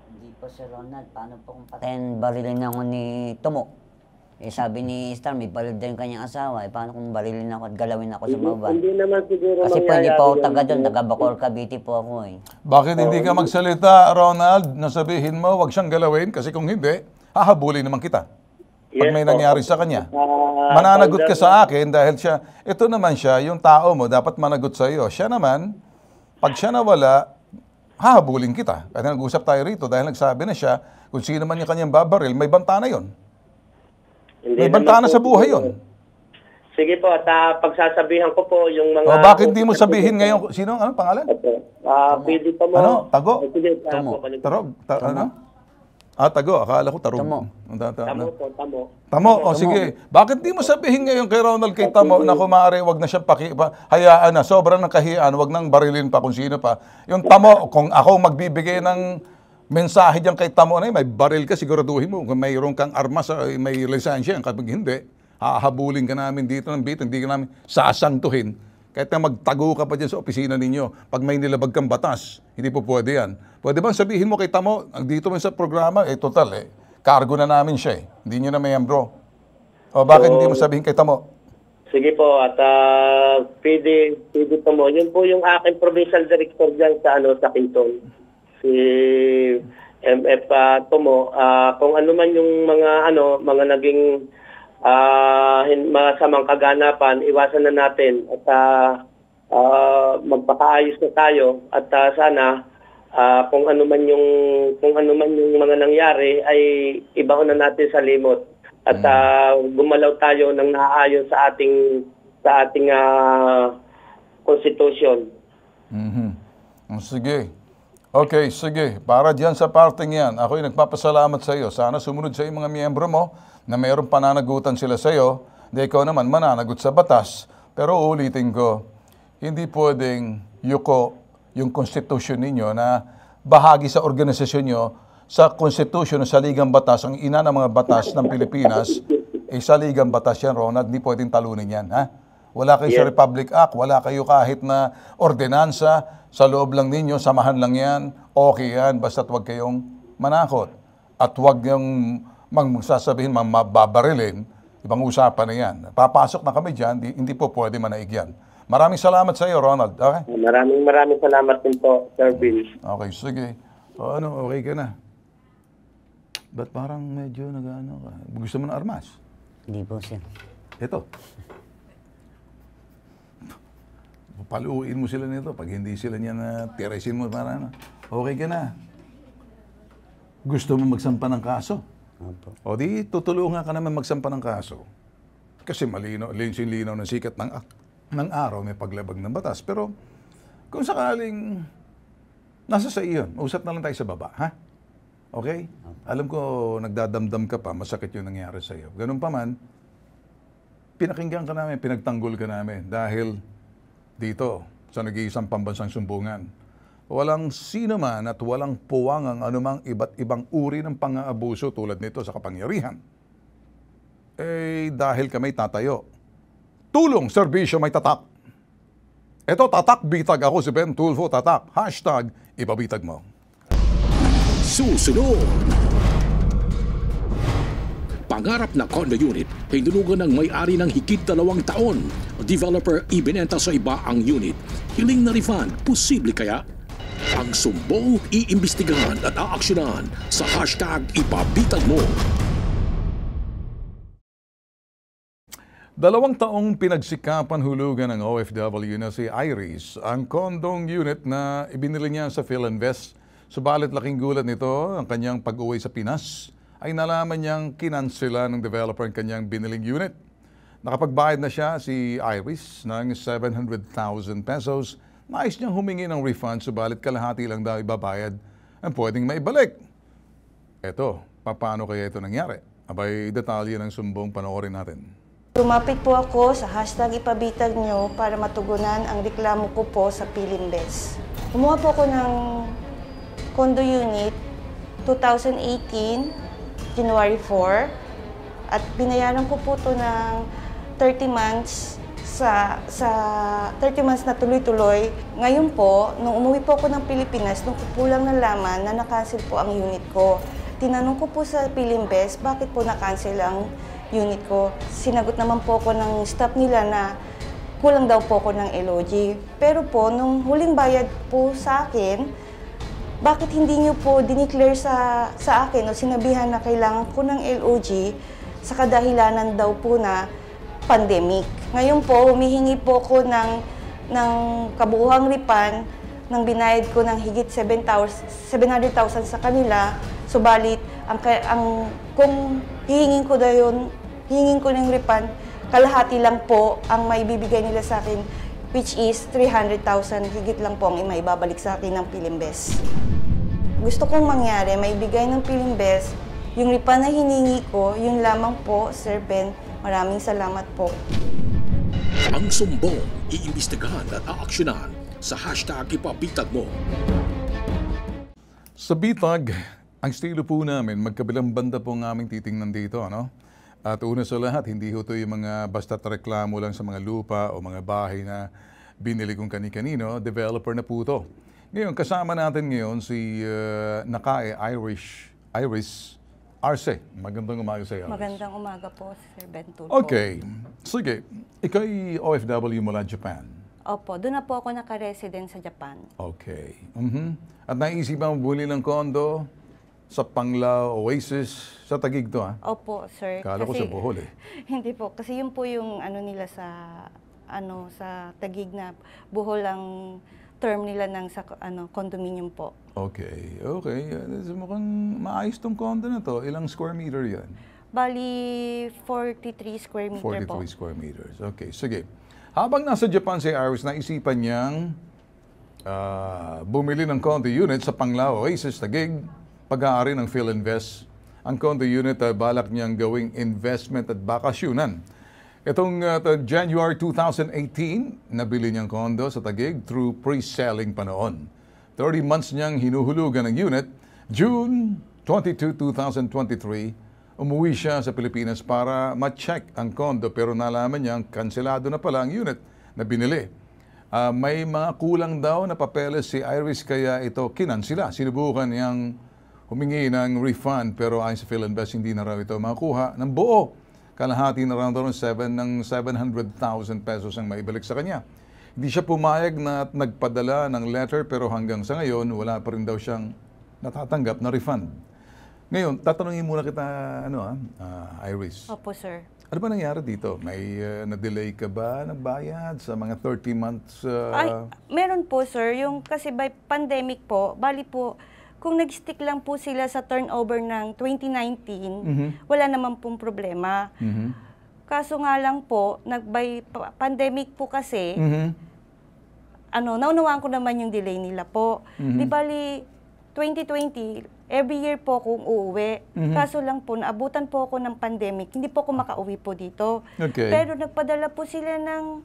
Hindi po, Sir Ronald. Paano po kung patayin, barilin ako ni Tomo? Eh, sabi ni Star, may baril din kanyang asawa. Eh, paano kung barilin ako at galawin ako sa mababa? Hindi naman siguro Kasi po, hindi po ako taga doon. Taga Bacor, Cavite po ako eh. Bakit hindi ka magsalita, Ronald, na sabihin mo, wag siyang galawin? Kasi kung hindi, hahabulin naman kita. Pag may nangyari sa kanya. Mananagot ka sa akin dahil siya, ito naman siya, yung tao mo, dapat managot sa iyo. Siya naman, pag siya nawala, hahabulin kita. Kaya nag-usap tayo rito dahil nagsabi na siya, kung sino man yung kanyang babaril, may banta na yon. May banta na sa buhay yon. Sige po, at pagsasabihan ko po yung mga... O bakit di mo sabihin ngayon, sino, ano pangalan? Pwede pa mo. Ano? Tago? Sige, Tomo. Tarog? Ano? Tago. Akala ko tarog. Tamo. Tamo. O sige. Bakit di mo sabihin ngayon kay Ronald, kay Tamo, na kumari, wag na siyang hayaan na, sobrang nakahiyan, wag nang barilin pa kung sino pa. Yung Tamo, kung ako magbibigay ng mensahe diyan kay Tamo na may baril ka, siguraduhin mo. Kung mayroon kang armas, may lisensya, kapag hindi, hahabulin ka namin dito ng bit, hindi ka namin sasantuhin. Kahit na magtago ka pa dyan sa opisina ninyo, pag may nilabag kang batas, hindi po pwede yan. Pwede bang sabihin mo kay Tamo, dito man sa programa, total cargo na namin siya hindi nyo na miyembro. O bakit hindi mo sabihin kay Tamo? Sige po, at pwede po mo. Yun po yung aking provincial director dyan sa Quinton. Si MF Tomo. Kung ano man yung mga naging masamang kaganapan, iwasan na natin at magpakaayos na tayo at sana kung ano man yung mga nangyari ay ibaon na natin sa limot at gumalaw tayo ng naaayon sa ating konstitusyon. Sige. Okay, sige. Para diyan sa parting yan, ako'y nagpapasalamat sa iyo. Sana sumunod sa mga miyembro mo na mayroong pananagutan sila sa iyo, ikaw naman mananagot sa batas. Pero ulitin ko, hindi pwedeng yuko yung konstitusyon ninyo na bahagi sa organisasyon nyo sa konstitusyon sa Ligang Batas, ang ina ng mga batas ng Pilipinas, sa Ligang Batas yan, Ronald, hindi pwedeng talunin yan. Ha? Wala kayo sa Republic Act, wala kayo kahit na ordinansa, sa loob lang ninyo, samahan lang yan, okay yan, basta't huwag kayong manakot. At huwag yung magsasabihin, mababarilin, ibang usapan na yan. Papasok na kami dyan, hindi po pwede manaig yan. Maraming salamat sa iyo, Ronald. Okay? Maraming salamat din po, Sir Bill. Okay, sige. O okay ka na? Ba't parang medyo ka? Gusto mo ng armas? Hindi po, sir. Ito. Paluin mo sila nito. Pag hindi sila niya na tiresin mo, para okay ka na. Gusto mo magsampa ng kaso? Opo. O di, tutulungan ka naman magsampa ng kaso. Kasi linaw ng sikat ng araw, may paglabag ng batas. Pero kung sakaling Nasa sa iyo. Usap na lang tayo sa baba, ha? Okay? Alam ko, nagdadamdam ka pa, masakit yung nangyari sa iyo. Ganun pa man, pinakinggan ka namin, pinagtanggol ka namin dahil dito sa nag-iisang pambansang sumbungan, walang sino man at walang puwang ang anumang iba't ibang uri ng pang-aabuso tulad nito sa kapangyarihan. Eh, dahil kami tatayo. Tulong, serbisyo, may tatak. Ito, tatak, bitag. Ako si Ben Tulfo, tatak. Hashtag, ipabitag mo. Susunod. Pangarap na condo unit, hinulugan ng may-ari ng higit 2 taon. Developer ibinenta sa iba ang unit. Hiling na refund, posible kaya? Ang sumbong, iimbestigahan at aaksyonan sa hashtag ipabitag mo. 2 taong pinagsikapan hulugan ng OFW na si Iris ang kondong unit na ibinili niya sa PhilInvest. Subalit laking gulat nito ang kanyang pag-uwi sa Pinas ay nalaman niyang kinansela ng developer ang kanyang biniling unit. Nakapagbayad na siya, si Iris, ng 700,000 pesos. Nais niyang humingi ng refund, subalit kalahati lang daw ibabayad ang pwedeng maibalik. Eto, paano kaya ito nangyari? Abay, detalye ng sumbong, panoorin natin. Lumapit po ako sa hashtag ipabitag nyo para matugunan ang reklamo ko po sa PhilInvest. Kumuha po ako ng condo unit 2018, January 4, at binayaran ko po ito ng 30 months sa 30 months na tuloy-tuloy. Ngayon po, nung umuwi po ako ng Pilipinas, nung po lang nalaman na na-cancel po ang unit ko. Tinanong ko po sa PhilInvest, bakit po na-cancel ang unit ko. Sinagot naman po ako ng staff nila na kulang daw po ako ng LOG. Pero po, nung huling bayad po sa akin, bakit hindi nyo po dineclare sa akin o sinabihan na kailangan ko ng LOG sa kadahilanan daw po na pandemic. Ngayon po, humihingi po ako ng kabuuhang refund nang binayad ko ng higit 700,000 sa kanila. Subalit, kung hihingin ko ng refund, kalahati lang po ang maibibigay nila sa akin, which is 300,000, higit lang po ang maibabalik sa akin ng PhilInvest. Gusto kong mangyari, maibigay ng PhilInvest, yung refund na hiningi ko, yun lamang po, Sir Ben. Maraming salamat po. Ang sumbong, iimbestigahan at aaksyonan sa hashtag ipabitag mo. Sa bitag, ang estilo po namin, magkabilang banda po ang aming titingnan dito, ano? At una sa lahat, hindi ho ito yung mga basta't reklamo lang sa mga lupa o mga bahay na binili kong kani-kanino, developer na po ito. Ngayon, kasama natin ngayon si Nakae Iris Arce. Magandang umaga sa iyo. Magandang umaga po, Sir Ben Tulfo. Okay. Sige. Ikaw ay OFW mula Japan. Opo, doon na po ako naka-resident sa Japan. Okay. At naisipan mo bumili ng kondo sa Panglao Oasis sa Taguig to, ha? Opo, sir. Kala ko sa Bohol, eh. Hindi po, kasi yun po yung nila sa Taguig na Bohol ang term nila ng condominium po. Okay. Mukhang maayos tong condo na to. Ilang square meter yan? Bali, 43 square meter 43 po. square meters. Okay, sige. Habang nasa Japan si Iris, naisipan niyang bumili ng condo unit sa Panglao Oasis, Taguig, pag-aari ng PhilInvest. Ang condo unit balak niyang gawing investment at bakasyunan. Itong January 2018, nabili niyang condo sa Taguig through pre-selling pa noon. 30 months niyang hinuhulugan ng unit. June 22, 2023, umuwi siya sa Pilipinas para ma-check ang condo pero nalaman niyang kanselado na pala ang unit na binili. May mga kulang daw na papeles si Iris kaya ito kinansela. Sinubukan niyang humingi ng refund pero ayon sa PhilInvest hindi na raw ito makuha ng buo. Kalahati na raw ng 700,000 pesos ang maibalik sa kanya. Hindi siya pumayag na nagpadala ng letter pero hanggang sa ngayon wala pa rin daw siyang natatanggap na refund. Ngayon, tatanungin muna kita, Iris. Opo, sir. Ano ba nangyari dito? May na-delay ka ba ng bayad sa mga 30 months? Ay, meron po, sir. Yung kasi by pandemic po, bali po, kung nag-stick lang po sila sa turnover ng 2019, wala naman pong problema. Kaso nga lang po, by pandemic po kasi, naunawaan ko naman yung delay nila po. Di bali, 2020, every year po akong uuwi. Kaso lang po, naabutan po ako ng pandemic. Hindi po ako makauwi po dito. Okay. Pero nagpadala po sila ng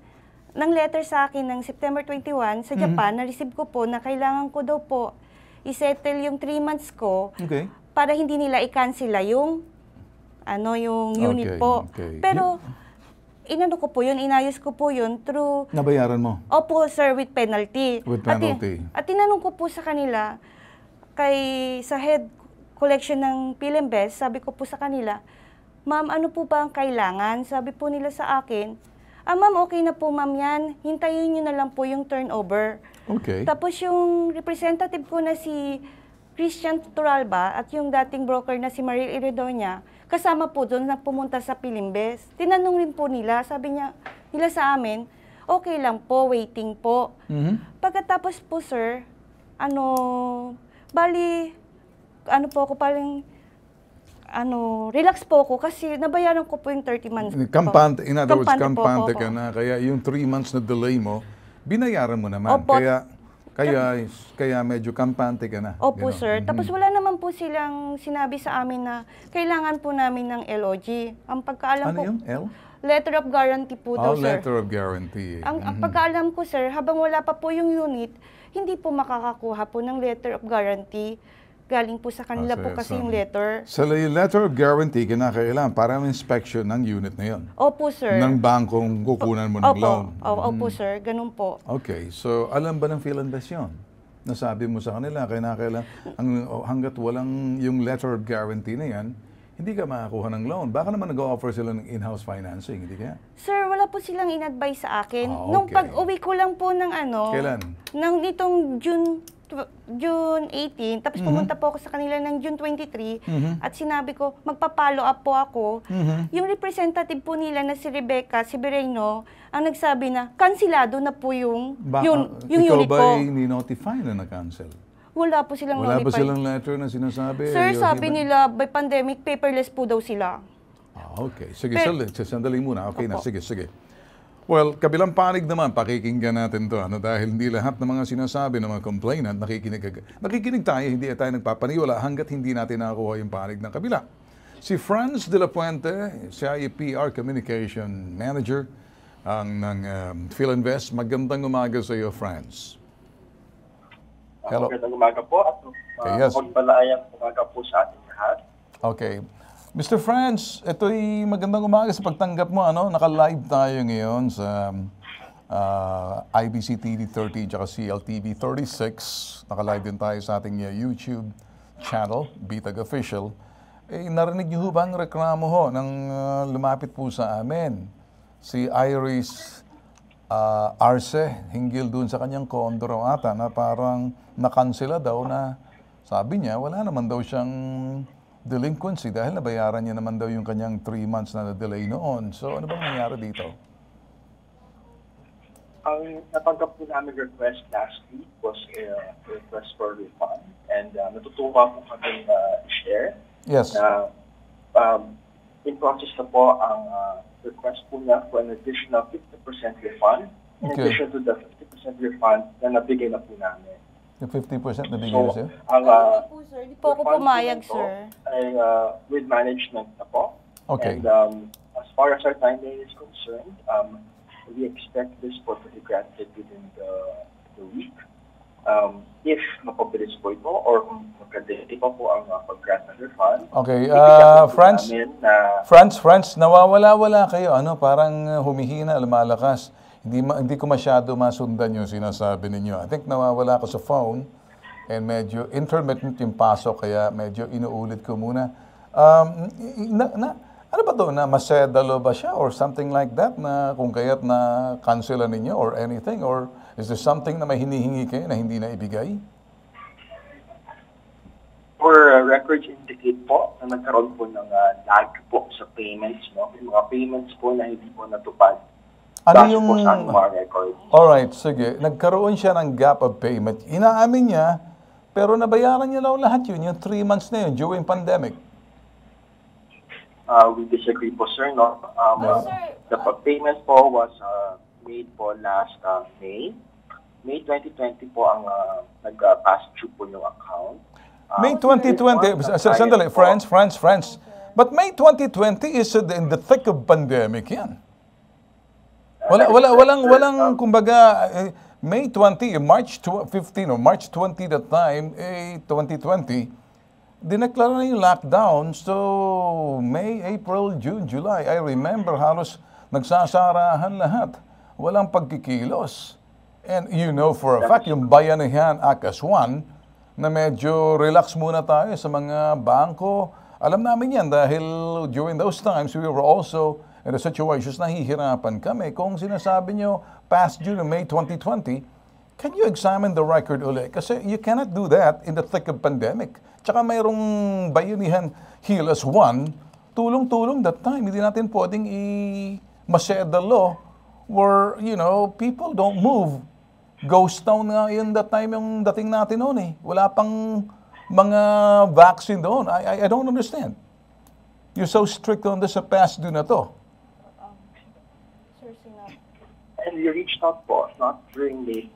letter sa akin ng September 21 sa Japan. Na-receive ko po na kailangan ko daw po isettle yung 3 months ko Okay. para hindi nila i-cancela yung unit Okay, po. okay. Pero inano ko po yun, inayos ko po yun through, Nabayaran mo? opo sir, with penalty. With penalty. At tinanong ko po sa kanila, sa head collection ng PhilInvest, sabi ko po sa kanila, ma'am, ano po ba ang kailangan? Sabi po nila sa akin, ma'am, okay na po ma'am yan, hintayin nyo na lang po yung turnover. Okay. Tapos yung representative ko na si Christian Turalba at yung dating broker na si Maril Iridonia, kasama po doon na pumunta sa PhilInvest. Tinanong rin po nila, sabi nila sa amin, okay lang po, waiting po. Pagkatapos po sir, relax po ako kasi nabayaran ko po yung 30 months po. Kampante, in other words, Kampante po, kampante opo. ka na. Kaya yung 3 months na delay mo, binayaran mo naman. Opo. Kaya medyo kampante ka na. Opo Ganon. sir. Tapos wala naman po silang sinabi sa amin na kailangan po namin ng LOG. Ang pagkaalam Ano ko, yung L? letter of guarantee po daw sir. Letter of guarantee. Ang pagkaalam ko sir, habang wala pa po yung unit, hindi po makakakuha po ng letter of guarantee. Galing po sa kanila po kasi yung letter. Sa letter of guarantee, kinakailangan para ng inspection ng unit na yun. Opo sir. Ng bangkong kukunan mo ng loan. Opo sir, ganun po. Okay, so alam ba ng PhilInvest yun? Nasabi mo sa kanila, hanggat walang yung letter of guarantee na yan, hindi ka makakuha ng loan. Baka naman nag-offer sila ng in-house financing, hindi kaya? Sir, wala po silang in-advise sa akin. Okay. Nung pag-uwi ko lang po ng Kailan? Nitong June 18, tapos pumunta po ako sa kanila ng June 23, at sinabi ko, magpa-follow up po ako. Yung representative po nila na si Rebecca Sibireno, ang nagsabi na, kansilado na po yung unit ikaw ko. ba ni-notify na na-cancel? Wala po silang Wala ba notify. silang letter na sinasabi? Sir, sabi nila, by pandemic, paperless po daw sila. Okay. Sige, sandali muna. Okay na. Sige. Well, kabilang panig naman, pakikinggan natin to. Dahil hindi lahat ng mga sinasabi ng mga complainant, nakikinig tayo, hindi tayo nagpapaniwala hanggat hindi natin nakakuha yung panig ng kabila. Si Franz de la Puente, siya ay PR Communication Manager ng PhilInvest. Magandang umaga sa iyo, Franz. Hello. Magandang umaga po at Yes. magpalayang umaga po sa ating lahat. Okay. Mr. Franz, ito'y magandang umaga sa pagtanggap mo. Naka-live tayo ngayon sa IBC TV 30 at CLTV 36. Naka-live din tayo sa ating YouTube channel, Bitag Official. Narinig niyo ba ang reklamo ng lumapit po sa amin? Si Iris Arce, hinggil dun sa kanyang kondo raw ata na parang nakansela daw na sabi niya, wala naman daw siyang delinquency dahil nabayaran niya naman daw yung kanyang 3 months na delay noon. So ano bang nangyari dito? Ang natanggap po namin request last week was a request for refund and natutuwa po kami share Yes. na in process na po ang request po niya for an additional 50% refund in Okay. addition to the 50% refund na nabigay na po namin. Yung 50% na bigyan So, sa'yo? ang Hindi po ako pumayag, sir. ay with management na po. Okay. And as far as our timeline is concerned, we expect this po to be granted within the week. If mapabilis po ito or kung magka-delay pa po ang pag-grant ng refund. Okay, ibigyan po Franz, namin na Franz, nawawala-wala kayo. Parang humihina, lumalakas. Hindi ko masyado masundan yung sinasabi ninyo. I think nawawala ko sa phone and medyo intermittent yung pasok kaya medyo inuulit ko muna. Ano ba to? Na masedalo ba siya or something like that na kung kaya't na cancela ninyo or anything? Or is there something na may hinihingi kayo na hindi na ibigay? for records indicate po na nagkaroon po ng lag po sa payments. No? Yung mga payments po na hindi po natupad. Ano Base yung... po sa mga records. Alright, sige. Nagkaroon siya ng gap of payment. Inaamin niya, pero nabayaran niya daw lahat yun. Yung 3 months na yun during pandemic. We disagree po, sir. No? The payment po was made po last May. May 2020 po ang nag-pass through po yung account. May 2020, sandali, France. But May 2020 is in the thick of pandemic yan. Walang, kumbaga, May 20, March 15 or March 20 that time, 2020, dineklara na yung lockdown. So, May, April, June, July, I remember halos nagsasarahan lahat. Walang pagkikilos. And you know for a fact, yung Bayanihan Akas 1, na medyo relax muna tayo sa mga bangko. Alam namin yan dahil during those times, we were also in a situation na hihirapan kami. Kung sinasabi nyo past June, May 2020, can you examine the record ulit? Kasi you cannot do that in the thick of pandemic. Tsaka mayroong Bayanihan Hilas 1, tulong-tulong that time. Hindi natin pwedeng i-mased the law where, you know, people don't move. Ghost town nga yun that time yung dating natin noon eh. Wala pang mga vaccine doon. I don't understand. You're so strict on this sa past due na to. And you reached out po, not during the...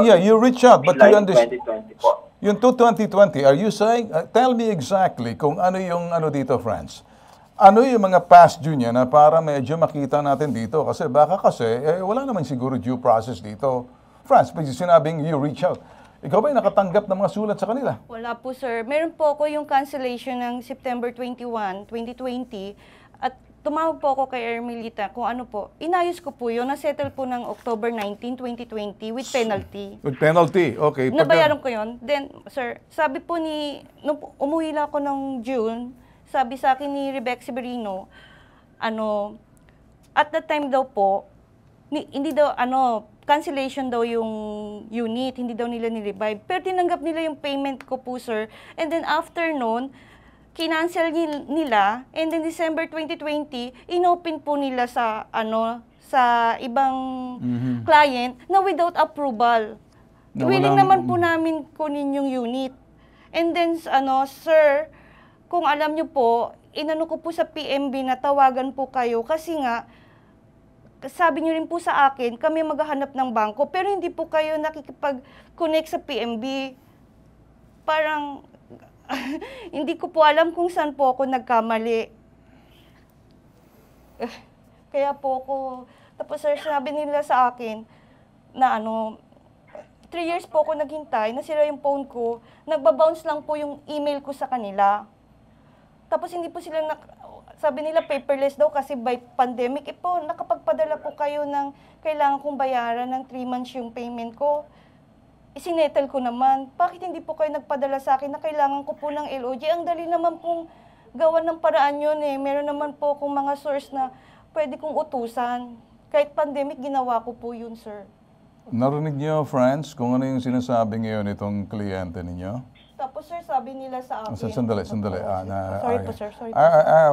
Yeah, you reach out, but you understand. 2020 po. Yung 2020, are you saying, tell me exactly kung ano yung ano dito, France. Ano yung mga past due niya na para medyo makita natin dito? Kasi baka wala naman siguro due process dito. France, pag sinabing you reach out, ikaw ba'y nakatanggap ng mga sulat sa kanila? Wala po, sir. Meron po ako yung cancellation ng September 21, 2020 at tumawag po ako kay Ermelita kung ano po. Inayos ko po yun. Nasettle po ng October 19, 2020 with penalty. With penalty, okay. Nabayaran ko yun. Then, sir, sabi po nung umuwi lang ako ng June, sabi sa akin ni Rebecca Severino, at that time daw po, hindi daw, cancellation daw yung unit, hindi daw nila ni-revive. Pero tinanggap nila yung payment ko po, sir. And then after noon, kinancel nila. And then December 2020, inopen po nila sa ibang client na without approval. Willing naman po namin kunin yung unit. And then, sir, kung alam nyo po, inano ko po sa PMB na tawagan po kayo kasi nga, sabi niyo rin po sa akin, kami maghahanap ng bangko, pero hindi po kayo nakikipag-connect sa PMB. Parang, hindi ko po alam kung saan po ako nagkamali. Kaya po ako, tapos sir, sabi nila sa akin, na 3 years po ako naghintay, nasira yung phone ko, nagbabounce lang po yung email ko sa kanila. Tapos hindi po sila sabi nila paperless daw kasi by pandemic. Po, nakapagpadala po kayo ng kailangan kong bayaran ng 3 months yung payment ko. Isinetel ko naman. Bakit hindi po kayo nagpadala sa akin na kailangan ko po ng LOG? Ang dali naman pong gawan ng paraan yun eh. Meron naman po akong mga source na pwede kong utusan. Kahit pandemic, ginawa ko po yun, sir. Narinig niyo, France, kung ano yung sinasabi ngayon itong kliyente ninyo? Tapos sir, sabi nila sa akin. Sandali. Sorry po, sir.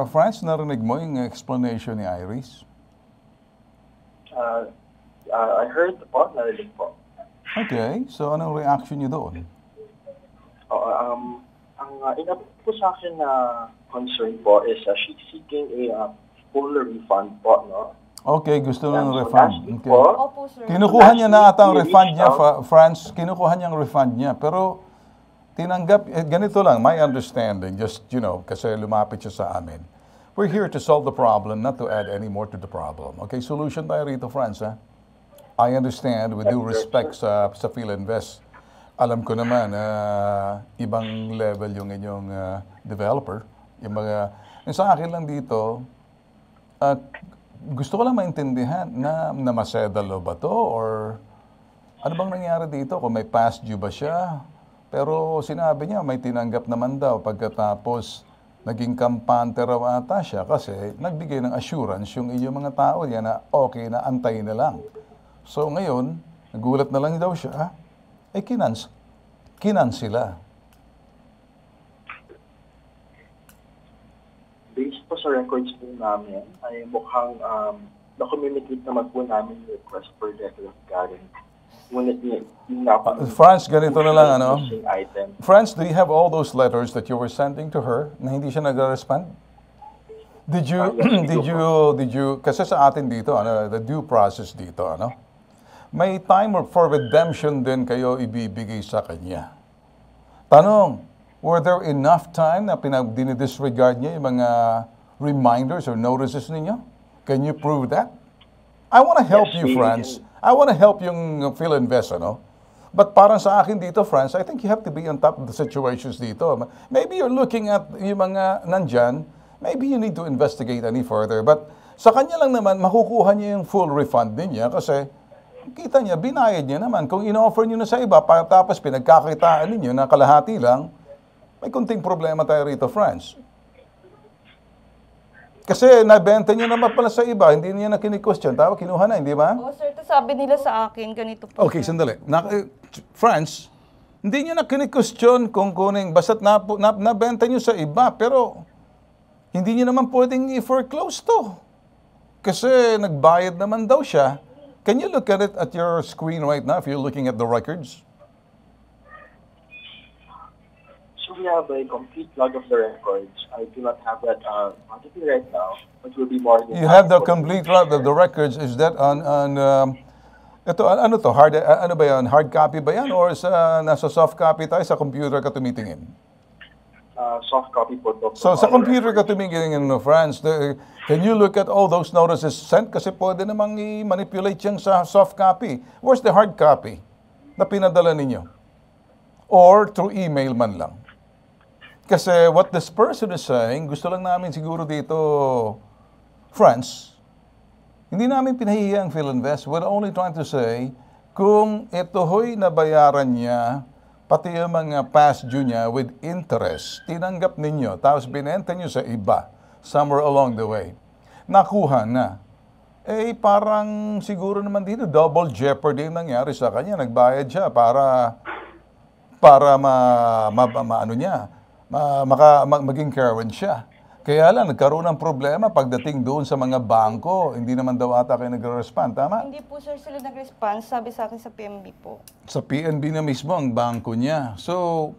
France, narinig mo yung explanation ni Iris? I heard po, narinig po. Okay, so anong reaction niyo doon? Ang inabot po sa akin na concern po is she's seeking a full refund po, no? Okay, gusto ng refund. Okay. Opo, sir. Kinukuha niya na ata ang refund niya, France. Kinukuha niya ang refund niya. Pero tinanggap, ganito lang, my understanding, just, kasi lumapit siya sa amin. We're here to solve the problem, not to add any more to the problem. Okay, solution tayo rito, France, ha? I understand, with due respect sa PhilInvest. Alam ko naman, ibang level yung inyong developer. Yung sa akin lang dito, gusto ko lang maintindihan na masedalo ba to or ano bang nangyari dito? Kung may past due ba siya? Pero sinabi niya may tinanggap naman daw pagkatapos naging kampante raw ata siya kasi nagbigay ng assurance yung inyong mga tao niya na okay na antayin na lang. So ngayon, nagulat na lang daw siya, kinansila. Based po sa records po namin, ay mukhang na-communicate naman po namin yung request for letter of guarantee. Ngunit France, ganito na lang, item. France, do you have all those letters that you were sending to her na hindi siya nag-respond? Did you, kasi sa atin dito, the due process dito, may time for redemption din kayo ibibigay sa kanya. Tanong, were there enough time na dinidisregard niya yung mga reminders or notices ninyo? Can you prove that? I want to help Yes, you, we Franz. can. I want to help yung PhilInvest, ano? But parang sa akin dito, Franz, I think you have to be on top of the situations dito. Maybe you're looking at yung mga nandyan, maybe you need to investigate any further. But sa kanya lang naman, makukuha niya yung full refund niya kasi kita niya, binayad niya naman. Kung in-offer niyo na sa iba, tapos pinagkakitaan ninyo na kalahati lang, may kunting problema tayo rito, Franz. Kasi nabenta niyo naman pala sa iba, hindi niya na kini-question. Tama, kinuha na, hindi ba? Oo, sir. Tapos sabi nila sa akin, ganito po. Okay, sir. sandali. Franz, hindi niya na kini-question kung kuning, basta't nabenta niyo sa iba, pero hindi niyo naman pwedeng i-foreclose to. Kasi nagbayad naman daw siya. Can you look at it at your screen right now if you're looking at the records? So we have a complete log of the records. I do not have that in front of me right now, but will be more than You have the complete log of the records. Is that on ito, ano to? Ano ba yan? Hard copy ba yan? Or nasa soft copy tayo, sa computer ka tumitingin? soft copy po. So sa computer ka tumingin, Franz, can you look at all those notices sent? Kasi pwede namang i-manipulate yung sa soft copy. Where's the hard copy na pinadala ninyo? Or through email man lang? Kasi what this person is saying, gusto lang namin siguro dito, Franz, hindi namin pinahihiya ang PhilInvest. We're only trying to say, kung ito ho'y nabayaran niya, pati yung mga past due niya with interest, tinanggap ninyo, tapos binenta nyo sa iba, somewhere along the way, nakuha na. Eh parang siguro naman dito, double jeopardy nangyari sa kanya. Nagbayad siya para maging current siya. Kaya lang, nagkaroon ng problema pagdating doon sa mga bangko. Hindi naman daw ata kayo nagre-respond, tama? Hindi po sir sila nag-response, sabi sa akin sa PNB po. Sa PNB na mismo ang bangko niya. So,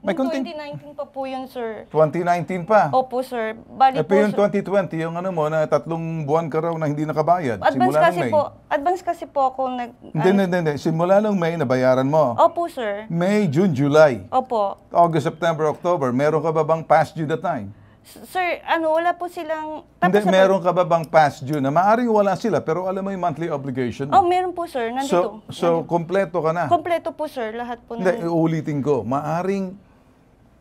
may Noong kunting... 2019 pa po yun sir. 2019 pa. Opo sir. Bali Eh, po yung sir. 2020, yung ano mo, na 3 buwan ka raw na hindi nakabayad. Simula nung May. Advance kasi po ako Hindi. Simula nung May, nabayaran mo. Opo sir. May, June, July. Opo. August, September, October. Meron ka ba bang past due that time? Sir, wala po silang... Hindi, sa- meron ka ba bang past due na maaring wala sila pero alam mo yung monthly obligation mo? Oh, meron po sir. Nandito. So kompleto ka na. Kompleto po sir. Lahat po Hindi, uulitin ko. Maaring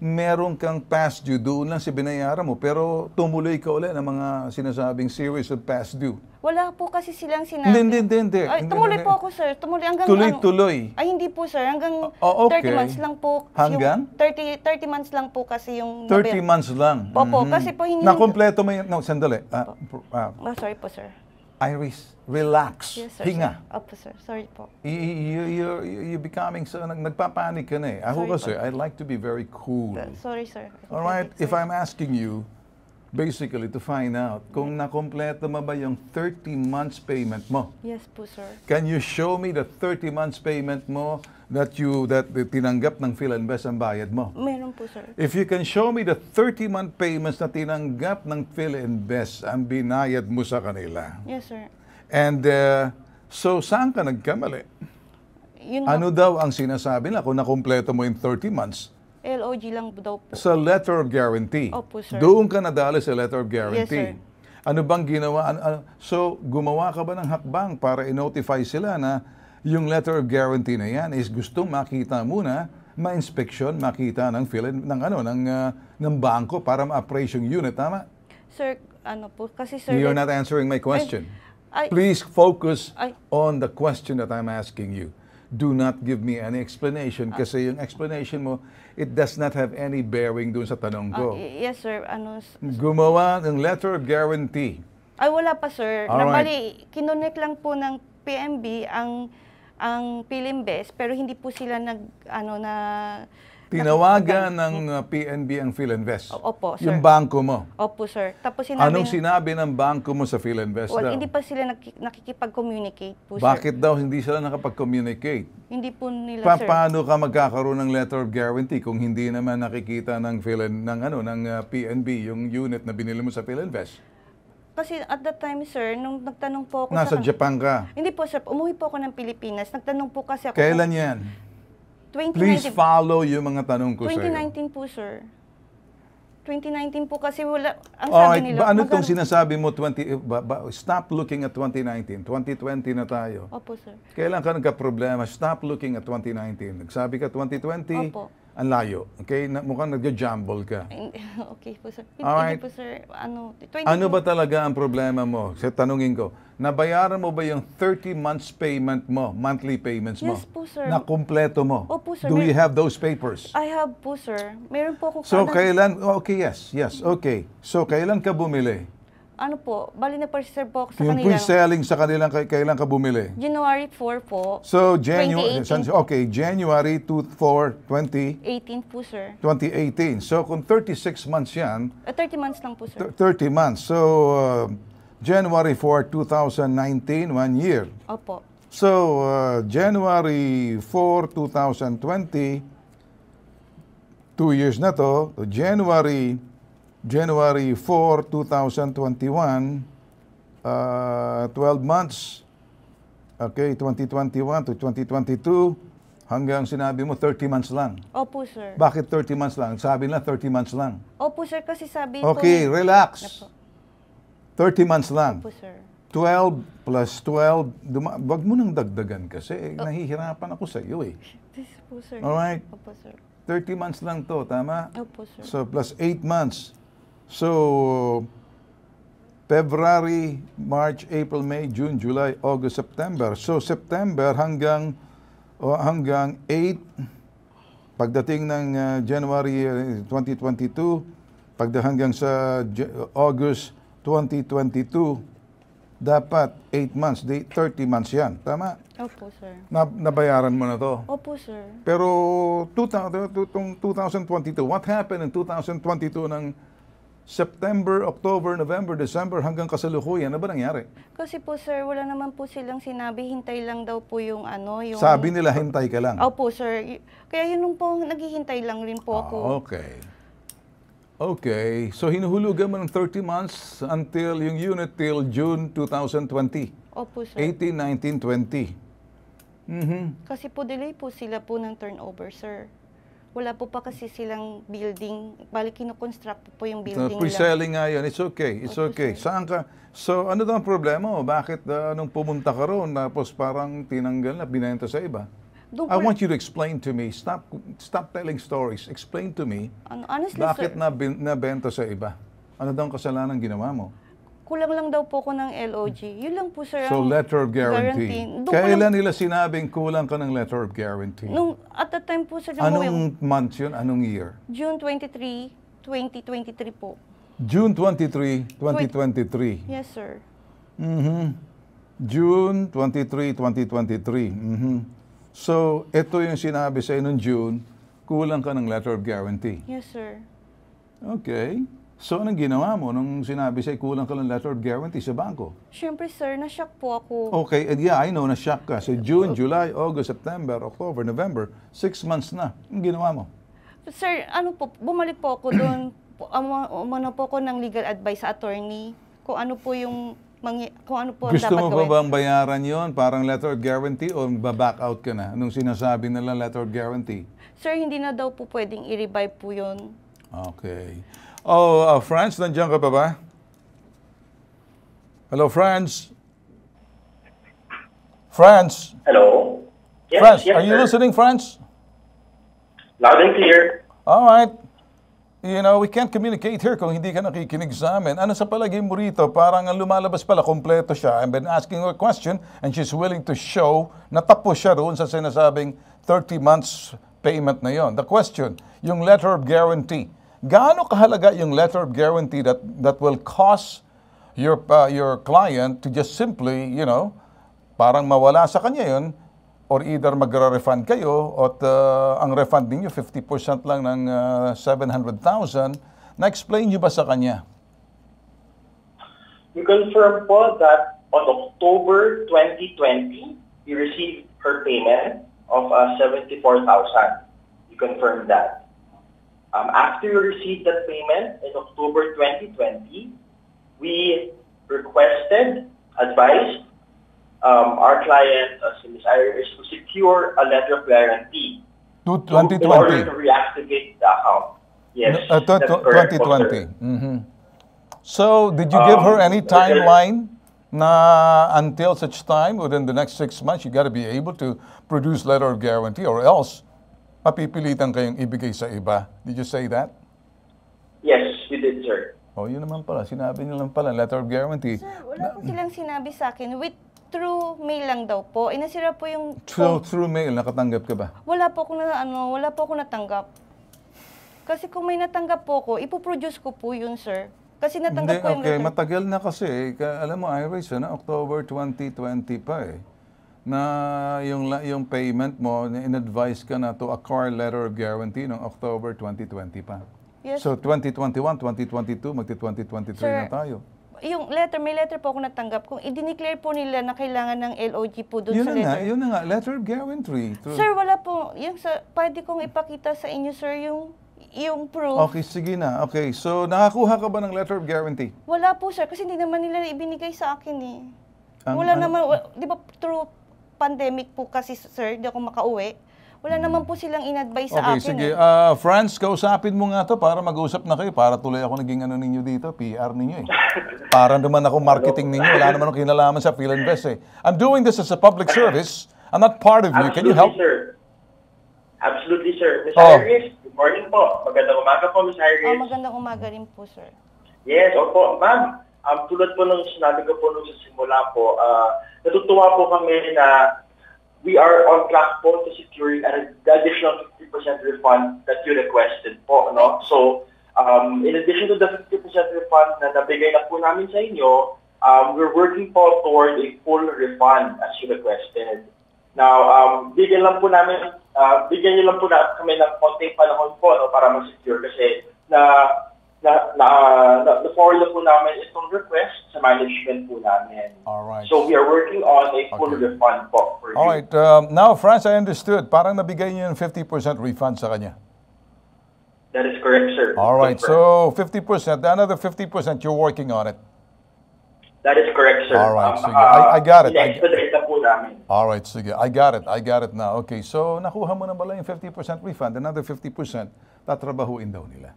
meron kang past due, doon lang si binayaran mo, pero tumuloy ka ulit ng mga sinasabing series of past due. Wala po kasi silang sinabi. Hindi. Ay, tumuloy po ako sir. Tumuloy hanggang... Tuloy-tuloy. Ay, hindi po sir. Hanggang Okay. 30 months lang po. Hanggang? Yung 30 months lang po kasi yung... 30 months lang. Opo, kasi po hindi... Nakompleto mo yun. No, sandali. Oh, sorry po sir. Iris, relax. Yes sir. Hinga. Sir. Opo sir. Sorry po. You're becoming so, nagpapanik ka na eh. Ako Sorry kasi, po. I'd like to be very cool. Sorry sir. All right, if I'm asking you, basically to find out kung nakompleto mo ba yung 30 months payment mo. Yes po sir. Can you show me the 30 months payment mo that tinanggap ng PhilInvest ang bayad mo? Meron po sir. If you can show me the 30-month payments na tinanggap ng PhilInvest ang binayad mo sa kanila. Yes sir. And so saan ka nagkamali? Yun Ano daw ang sinasabi na kung nakompleto mo yung 30 months? LOG lang daw po. Sa letter of guarantee. Opo, sir. Doon ka nadali sa letter of guarantee. Yes, sir. Ano bang ginawa? So, gumawa ka ba ng hakbang para i-notify sila na yung letter of guarantee na yan is gustong makita muna, ma-inspection, makita ng ng bangko para ma-appraise yung unit, tama? Sir, po, kasi sir... You're not answering my question. Ay- Please focus Ay- on the question that I'm asking you. Do not give me any explanation kasi yung explanation mo, it does not have any bearing dun sa tanong ko. yes sir, Gumawa ng letter of guarantee. Ay, wala pa sir. Alright. Bali, kinonek lang po ng PMB ang PhilInvest, pero hindi po sila Tinawagan ng PNB ang PhilInvest. Opo, sir. Yung bangko mo. Opo sir. Tapos sinabi Anong sinabi ng bangko mo sa PhilInvest daw? hindi pa sila nakikipag-communicate po sir. Bakit daw hindi sila nakapag-communicate? Hindi po nila sir. Paano ka magkakaroon ng letter of guarantee kung hindi naman nakikita ng PNB yung unit na binili mo sa PhilInvest? Kasi at that time, sir, nung nagtanong po ako Nasa Japan ka. Hindi po, sir. Umuwi po ako ng Pilipinas. Nagtanong po kasi ako. Kailan yan? 2019. Please follow yung mga tanong ko sa iyo. 2019 po, sir. 2019 po kasi wala, ang Alright, sabi nila. ano itong sinasabi mo, stop looking at 2019, 2020 na tayo. Opo, sir. Kailan ka nagka-problema? Stop looking at 2019. Nagsabi ka 2020, Opo. ang layo. Okay, mukhang nagja-jumble ka. Okay po, sir. Alright. Hindi po, sir. 20 Ano ba talaga ang problema mo? Sa tanungin ko, nabayaran mo ba yung 30 months payment mo, monthly payments mo? Yes po, sir. Na kumpleto mo? Opo, sir. Do you have those papers? I have po, sir. Meron po ako So, kailan? Okay, yes, okay. So, kailan ka bumili? Ano po, bali na pa-reserve po ako sa Yung kanila. pre-selling sa kanilang, kailan ka bumili? January 4 po. So, January 2018. okay, January 4, 18 po, sir. 2018. So, kung 36 months yan, 30 months lang po, sir. 30 months. So, January 4, 2019, 1 year. Opo. So, January 4, 2020, 2 years na to. So, January 4, 2021, 12 months. Okay, 2021 to 2022, hanggang sinabi mo 30 months lang. Opo, sir. Bakit 30 months lang? Sabi nila 30 months lang. Opo, sir, kasi sabi Okay, po... relax. Opo. 30 months lang. Opo, sir. 12 plus 12, wag mo nang dagdagan kasi nahihirapan ako sa iyo eh. This po, sir. Alright, Opo, sir. 30 months lang to, tama? Opo, sir. So, plus 8 months. So, February, March, April, May, June, July, August, September. So, September hanggang 8, pagdating ng January 2022, hanggang sa August 2022, dapat 8 months, 30 months yan. Tama? Opo, sir. Nabayaran mo na to. Opo, sir. Pero 2022, what happened in 2022 ng September, October, November, December hanggang kasalukuyan? Ano ba nangyari? Kasi po, sir, wala naman po silang sinabi. Hintay lang daw po yung yung... Sabi nila hintay ka lang. Opo, sir. Kaya yun po, naghihintay lang rin po ako. Okay. Okay. So hinuhulugan mo ng 30 months until yung unit till June 2020. Opo, sir. 18, 19, 20. Kasi po, delay po sila po ng turnover, sir. Wala po pa kasi silang building. Balik kino-construct po yung building nila. Pre-selling nga yun. It's okay. It's Opo, okay. sir. Saan ka? So ano daw ang problema mo? Bakit nung pumunta ka roon, tapos parang tinanggal na, binenta sa iba? I want you to explain to me. Stop telling stories. Explain to me. Honestly, Bakit sir, nabenta sa iba? Ano daw ang kasalanan ginawa mo? kulang lang daw po ko ng LOG. Yun lang po, sir. So, ang letter of guarantee. Doon ko Kailan lang- nila sinabing kulang ka ng letter of guarantee? At that time po, sir, yung Anong month yun? Anong year? June 23, 2023 po. June 23, 2023. Yes, sir. June 23, 2023. So, ito yung sinabi sa noong June, kulang ka ng letter of guarantee. Yes, sir. Okay. So, anong ginawa mo nung sinabi sa'yo kulang ka ng letter of guarantee sa bangko? Siyempre, sir, na-shock po ako. Okay, and yeah, I know, na-shock ka. So, June, July, August, September, October, November, 6 months na. Anong ginawa mo? Sir, bumalik po ako doon. Umano po ako ng legal advice sa attorney. Kung ano po yung kung ano po ang Gusto dapat mo gawin. ba bang bayaran yon parang letter of guarantee o back out ka na nung sinasabi nila letter of guarantee? Sir, hindi na daw po pwedeng i-revive po yun. Okay. Oh, Franz, nandiyan ka pa ba? Hello, Franz? Franz? Hello? Yes, Franz, yes, are you sir. listening, Franz? Loud and clear. All right. You know, we can't communicate here kung hindi ka nakikinig sa amin. Ano sa palagay mo rito? Parang ang lumalabas pala, kompleto siya. I've been asking her a question and she's willing to show na tapos siya roon sa sinasabing 30 months payment na yon. The question, yung letter of guarantee. Gaano kahalaga yung letter of guarantee that will cause your client to just simply, you know, parang mawala sa kanya yon, or either magre-refund kayo at ang refund ninyo 50% lang ng 700,000. Na-explain nyo ba sa kanya? We confirm po that on October 2020, we received her payment of 74,000. We confirmed that. After we received that payment in October 2020, we requested, advised our client, si Ms. Iris, to secure a letter of guarantee To in order 2020. to reactivate the account. Yes, that's correct po, sir. 2020. So, did you give her any timeline na until such time, within the next 6 months, you got to be able to produce letter of guarantee or else mapipilitan kayong ibigay sa iba? Did you say that? Yes, we did, sir. Oh, yun naman pala. Sinabi niyo lang pala, letter of guarantee. Sir, wala po silang sinabi sa akin. Through mail lang daw po. Nasira po yung... Through mail, nakatanggap ka ba? Wala po ako natanggap. Kasi kung may natanggap po ko, ipoproduce ko po yun, sir. Kasi natanggap ko yung okay. letter. Matagal na kasi. Alam mo, Iris, October 2020 pa eh. Na yung payment mo, in-advise ka na to acquire letter of guarantee noong October 2020 pa. Yes. So 2021, 2022, magti-2023 Sir, na tayo. Yung may letter po ako natanggap. Kung i-declare po nila na kailangan ng LOG po doon Yun sa na nga, letter. yun na nga, letter of guarantee. Sir, wala po. Pwede kong ipakita sa inyo, sir, yung proof. Okay, sige na. Okay, so nakakuha ka ba ng letter of guarantee? Wala po, sir, kasi hindi naman nila ibinigay sa akin eh. Di ba through pandemic po kasi, sir, di ako makauwi. Wala naman po silang in-advise sa Okay, akin. sige. Eh. Franz, kausapin mo nga to para mag-usap na kayo. Para tuloy ako naging ninyo dito, PR ninyo eh. Para naman ako marketing ninyo. Wala naman akong kinalaman sa PhilInvest eh. I'm doing this as a public service. I'm not part of you. Can you help? Sir. Absolutely, sir. Ms. Oh. Iris, good morning po. Magandang umaga po, Ms. Iris. Magandang umaga rin po, sir. Yes, opo. Ma'am, tulad po nung sinabi ko po nung sa simula po, natutuwa po kami na we are on track po to securing an additional 50% refund that you requested po, no? So, in addition to the 50% refund na nabigay na po namin sa inyo, we're working po toward a full refund as you requested. Now, bigyan niyo lang po na kami ng konting panahon po, no, para ma-secure kasi na-forward na po namin itong request sa management po namin. Alright. So we are working on a full refund po for you. Alright. Now, Franz, I understood. Parang nabigay niyo yung 50% refund sa kanya. That is correct, sir. Alright. Confirmed. So, 50%. The another 50%, you're working on it. That is correct, sir. Alright. Sige. I got it. In-expedite na po namin. Alright, sige. I got it now. Okay, so nakuha mo na pala yung 50% refund. Another 50%, tatrabahuin daw nila.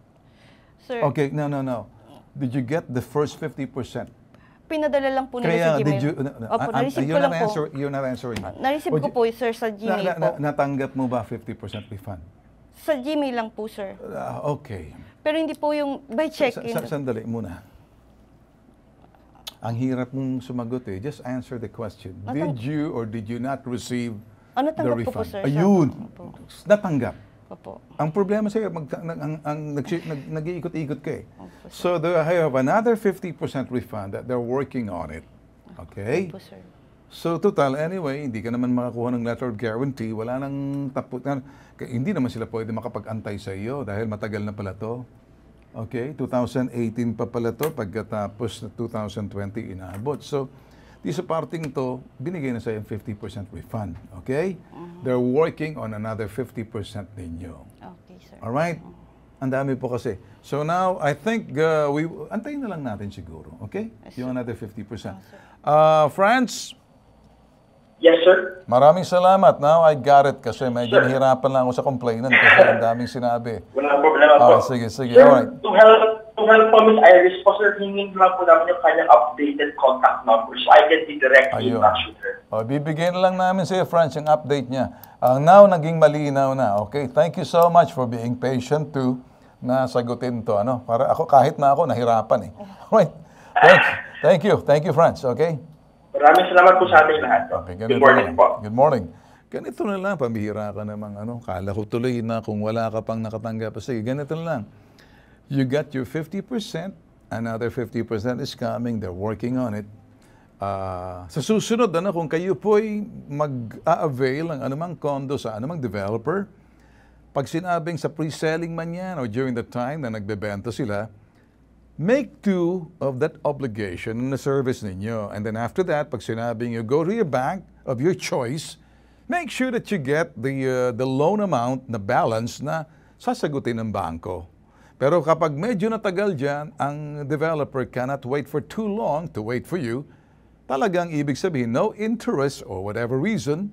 Sir, Okay, no. Did you get the first 50%? pinadala lang po nila Kaya, sa Gmail. did you... Opo, na-receive ko lang po. You're not answering. Na-receive ko po, sir, sa Gmail po. Natanggap mo ba 50% refund? Sa Gmail lang po, sir. Okay. Pero hindi po yung by check-in. Sandali muna. Ang hirap mong sumagot eh. Just answer the question. Did you or did you not receive the Natanggap ko po, refund? sir. Ayun. Opo. Natanggap. Opo. Ang problema sa'yo, nag-iikot-ikot ka eh. So, I have another 50% refund that they're working on it. Okay? Opo, sir. So, total, anyway, hindi ka naman makakuha ng letter of guarantee. Wala nang hindi naman sila pwede makapag-antay sa iyo dahil matagal na pala to. Okay? 2018 pa pala to pagkatapos na 2020 inaabot. So, di sa parting to, binigay na sa'yo 50% refund. Okay? They're working on another 50% ninyo. Okay, sir. Alright? Ang dami po kasi. So now, I think antayin na lang natin siguro. Okay? Yung another 50%. Franz, Yes, sir. maraming salamat. Now I got it kasi medyo nahirapan lang ako sa complainant kasi ang daming sinabi. Walang problema po. Sige. Sir, Alright. to help po Ms. Iris po, sir, hingin lang po namin yung kanyang updated contact number so I can be directly in touch with her. Bibigyan na lang namin sa iyo, Franz, yung update niya. Now, naging malinaw na. Okay? Thank you so much for being patient to nasagutin to. Para ako, kahit na ako, nahirapan eh. Alright. Thank you, Franz. Okay? Maraming salamat po sa ating lahat. Okay, Good morning po. Good morning. Ganito na lang, pambihira ka namang kala ko tuloy na kung wala ka pang nakatanggap. Sige, ganito na lang. You got your 50%, another 50% is coming, they're working on it. Sa susunod, kung kayo po'y mag-a-avail ng anumang condo sa anumang developer, pag sinabing sa pre-selling man yan or during the time na nagbebenta sila, make do of that obligation in the service ninyo. And then after that, pag sinabing you go to your bank of your choice, make sure that you get the loan amount na balance na sasagutin ng bangko. Pero kapag medyo natagal dyan, ang developer cannot wait for too long to wait for you, talagang ibig sabihin, no interest or whatever reason,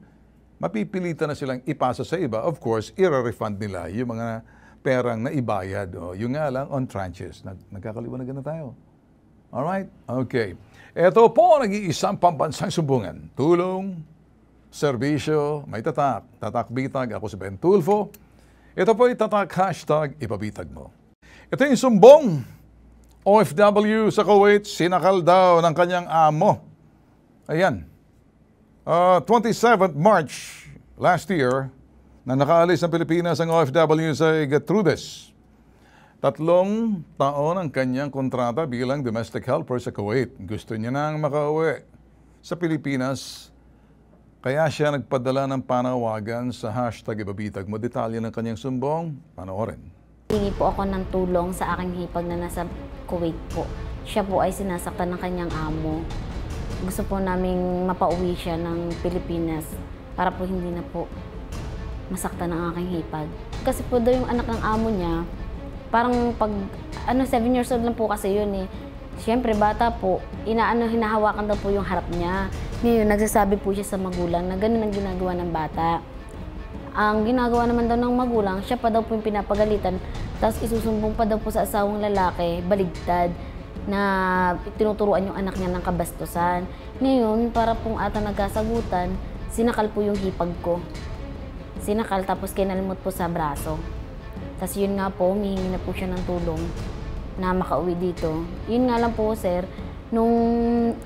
mapipilitan na silang ipasa sa iba. Of course, i-refund nila yung mga perang naibayad. Yung nga lang, on tranches. Nagkakaliwanagan na tayo. Alright? Okay. Ito po, nag-iisang pambansang sumbungan. Tulong, serbisyo, may tatak. Tatak Bitag, ako si Ben Tulfo. Ito po tatak hashtag ipabitag mo. Ito yung sumbong. OFW sa Kuwait, sinakal daw ng kanyang amo. Ayan. 27th March last year, na nakaalis ng Pilipinas ang OFW sa Gertrudis. 3 taon ang kanyang kontrata bilang domestic helper sa Kuwait. Gusto niya nang makauwi sa Pilipinas, kaya siya nagpadala ng panawagan sa hashtag ipabitag mo. Detalye ng kanyang sumbong, panoorin. Hingi po ako ng tulong sa aking hipag na nasa Kuwait po. Siya po ay sinasaktan ng kanyang amo. Gusto po naming mapauwi siya ng Pilipinas para po hindi na po masaktan ng aking hipag. Kasi po daw yung anak ng amo niya, parang 7 years old lang po kasi yun eh. Siyempre bata po, hinahawakan daw po yung harap niya. Ngayon, nagsasabi po siya sa magulang na ganun ang ginagawa ng bata. Ang ginagawa naman daw ng magulang, siya pa daw po yung pinapagalitan, tapos isusumbong pa daw po sa asawang lalaki, baligtad, na tinuturuan yung anak niya ng kabastusan. Ngayon, para pong ata nagkasagutan, sinakal po yung hipag ko. Sinakal tapos kinalimot po sa braso. Tapos yun nga po, humihingi na po siya ng tulong na makauwi dito. Yun nga lang po, sir, nung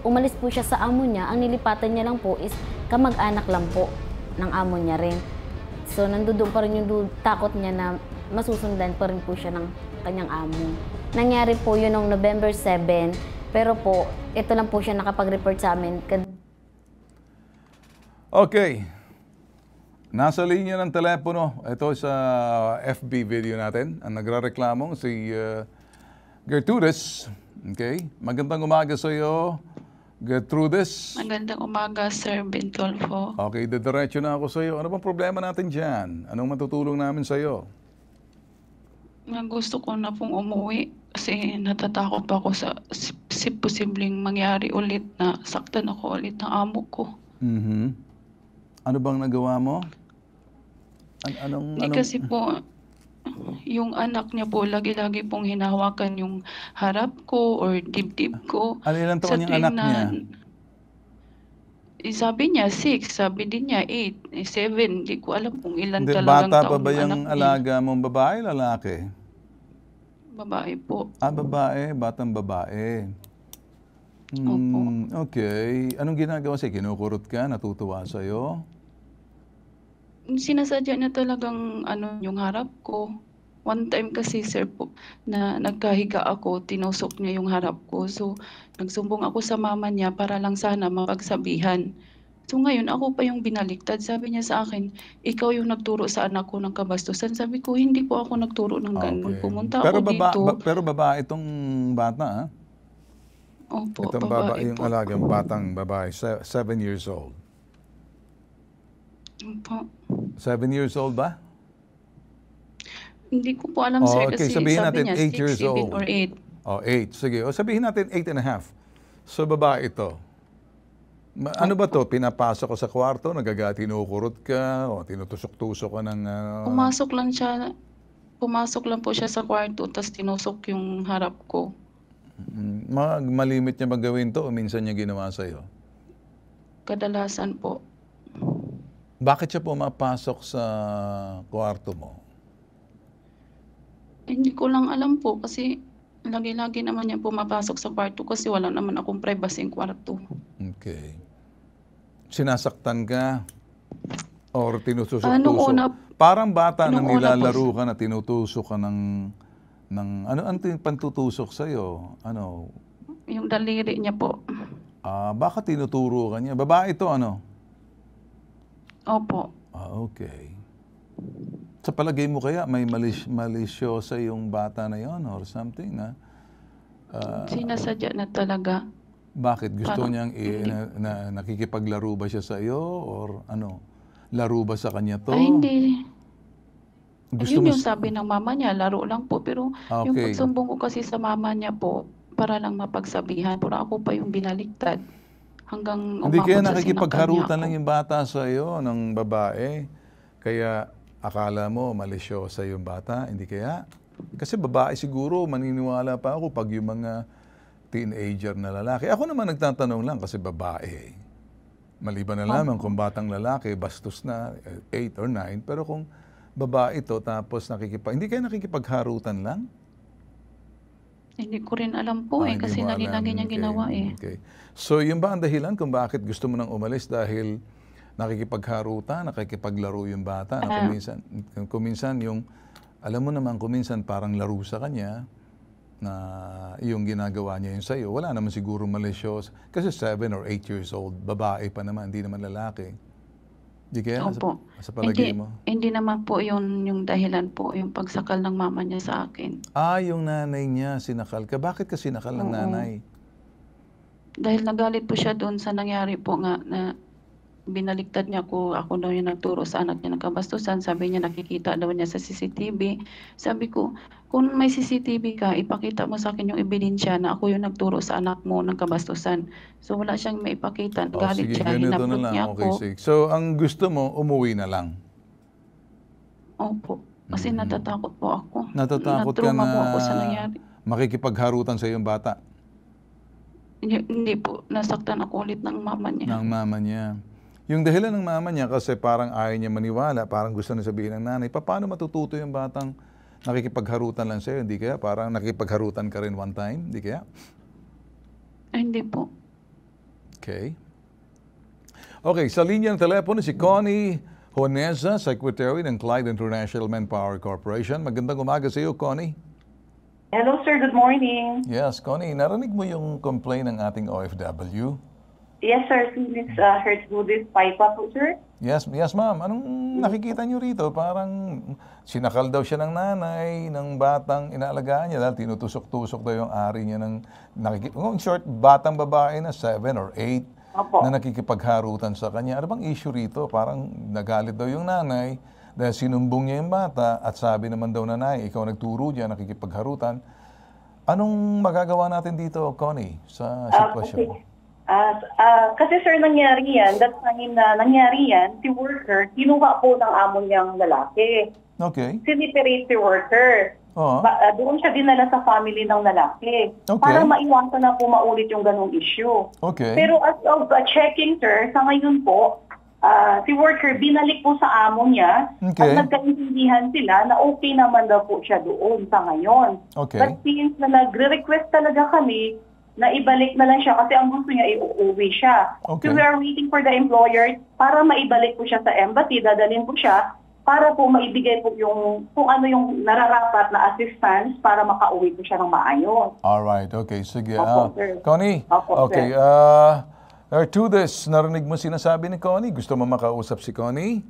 umalis po siya sa amo niya, ang nilipatan niya lang po is kamag-anak lang po ng amo niya rin. So, nandoon pa rin yung takot niya na masusundan pa rin po siya ng kanyang amo. Nangyari po yun noong November 7, pero po, ito lang po siya nakapag-report sa amin. Okay. Nasa linya ng telepono, ito sa FB video natin, ang nagrareklamong si Gertrudis. Okay? Magandang umaga sa iyo, Gertrudis. Magandang umaga, Sir Bentolfo. Okay, diretso na ako sa iyo. Ano bang problema natin dyan? Anong matutulong namin sa iyo? Gusto ko na pong umuwi kasi natatakot pa ako sa posibleng mangyari ulit na saktan ako ulit ng amo ko. Ano bang nagawa mo? Kasi po, yung anak niya po, lagi-lagi pong hinahawakan yung harap ko or dibdib ko. Ano ilang taon yung anak niya? Sabi niya 6, sabi din niya 8, 7. Hindi ko alam kung ilan Hindi, talagang bata taon pa ba yung yung anak alaga mong babae, lalaki? Babae po. Babae, batang babae. Opo. Okay. Anong ginagawa sa'yo? Kinukurot ka? Natutuwa sa'yo? Sinasadya niya talagang yung harap ko. One time kasi, sir, po, na nagkahiga ako, tinusok niya yung harap ko. So, nagsumbong ako sa mama niya para lang sana mapagsabihan. So, ngayon, ako pa yung binaliktad. Sabi niya sa akin, ikaw yung nagturo sa anak ko ng kabastusan. Sabi ko, hindi po ako nagturo ng ganun. Okay. Pumunta Pero ako dito. Pero babae itong bata, ha? Opo, Itong babae yung po. alagang batang babae, 7 years old. Opo. 7 years old ba? Hindi ko po alam, sir, okay, kasi sabihin sabi natin niya 8 6, years 7 old. or 8. 8. Sige. O sabihin natin 8 and a half. So, babae ito. Ano ba to? Pinapasok ko sa kwarto, tinukurot ka, o tinutusok-tusok ka ng... Pumasok lang po siya sa kwarto, tapos tinusok yung harap ko. Malimit niya ba gawin to o minsan niya ginawa sa'yo? Kadalasan po. Bakit siya pumapasok sa kwarto mo? Hindi ko lang alam po kasi lagi-lagi naman niya pumapasok sa kwarto kasi wala naman akong privacy yung kwarto. Okay. Sinasaktan ka? Or tinutusok-tusok? Parang bata na nilalaro ka na tinutusok ka ng ano yung pantutusok sa'yo? Ano? Yung daliri niya po. Baka tinuturo ka niya. Babae ito, ano? Opo. Okay. Sa palagay mo kaya may malisyosa yung bata na yon or something na? Sinasadya na talaga. Bakit? Gusto niyang nakikipaglaro ba siya sa iyo or ano? Laro ba sa kanya to? Ay, hindi. Gusto Yun yung sabi ng mama niya, laro lang po. Pero yung Okay. pagsumbong ko kasi sa mama niya po, para lang mapagsabihan. Pero ako pa yung binaliktad. hanggang Hindi kaya umabot sa sinaktan nakikipagharutan niya lang ako. yung bata sa iyo ng babae. Kaya akala mo malisyosa yung bata, hindi kaya? Kasi babae siguro, maniniwala pa ako pag yung mga teenager na lalaki. Ako naman nagtatanong lang kasi babae. Maliban na lamang kung batang lalaki, bastos na, 8 or 9. Pero kung babae to, tapos hindi kaya nakikipagharutan lang? Hindi ko rin alam po Hindi kasi mo lagi-lagi alam. niyang Okay. ginawa eh. Okay. So, yun ba ang dahilan kung bakit gusto mo nang umalis dahil nakikipagharutan, nakikipaglaro yung bata? Na kuminsan yung, alam mo naman, kuminsan parang laro sa kanya na yung ginagawa niya yung sa'yo. Wala naman siguro malisyos. Kasi 7 or 8 years old, babae pa naman, hindi naman lalaki. Di kaya Opo. sa palagay mo? Hindi naman po yun yung dahilan po, yung pagsakal ng mama niya sa akin. Yung nanay niya, sinakal ka. Bakit ka sinakal ng nanay? Dahil nagalit po siya doon sa nangyari po nga na binaliktad niya ako daw yung nagturo sa anak niya ng kabastusan. Sabi niya nakikita daw niya sa CCTV. Sabi ko, kung may CCTV ka, ipakita mo sa akin yung ebidensya na ako yung nagturo sa anak mo ng kabastusan. So wala siyang maipakita. Nagalit Sige, siya, ganito na hinablot lang. niya Okay, ako. sige. So, ang gusto mo, umuwi na lang. Opo. Kasi natatakot po ako. Natatakot ka Natruma na po ako sa nangyari. makikipagharutan sa iyong bata Hindi po, nasaktan ako ulit ng mama niya. ng mama niya. Yung dahilan ng mama niya kasi parang ayaw niya maniwala, parang gusto na sabihin ng nanay, paano matututo yung batang nakikipagharutan lang sa'yo? Hindi kaya? Parang nakikipagharutan ka rin one time? Hindi kaya? Ay, hindi po. Okay. Okay, sa linya ng telepono si Connie Honeza, Secretary ng Clyde International Manpower Corporation. Magandang umaga sa iyo, Connie. Hello, sir. Good morning. Yes, Connie, narinig mo yung complaint ng ating OFW? Yes, sir. Si Ms. Hertzgudis Paipa po, sir. Yes, ma'am. Anong nakikita niyo rito? Parang sinakal daw siya ng nanay, ng batang inaalagaan niya dahil tinutusok-tusok daw yung ari niya ng, in short, batang babae na 7 or 8 Opo. na nakikipagharutan sa kanya. Ano bang issue rito? Parang nagalit daw yung nanay dahil sinumbong niya yung bata at sabi naman daw nanay, ikaw nagturo diyan, nakikipagharutan. Anong magagawa natin dito, Connie, sa sitwasyon? Kasi sir, nangyari yan, that time na nangyari yan, si worker, kinuha po ng amo niyang lalaki. Okay. Siniperate si worker. Oo. Doon siya dinala sa family ng lalaki. Okay. Para maiwasan na po maulit yung ganong issue. Okay. Pero as of checking, sir, sa ngayon po, si worker binalik po sa amo niya Okay. at nagkaintindihan sila na okay naman daw po siya doon sa ngayon. Okay. But since na nagre-request talaga kami na ibalik na lang siya kasi ang gusto niya iuwi siya. Okay. So we are waiting for the employer para maibalik po siya sa embassy, dadalhin po siya para po maibigay po yung kung ano yung nararapat na assistance para makauwi po siya ng maayos. Alright, okay. Sige. Opo, sir. Connie, Opo, okay. sir. Ertudes, narinig mo sinasabi ni Connie? Gusto mo makausap si Connie?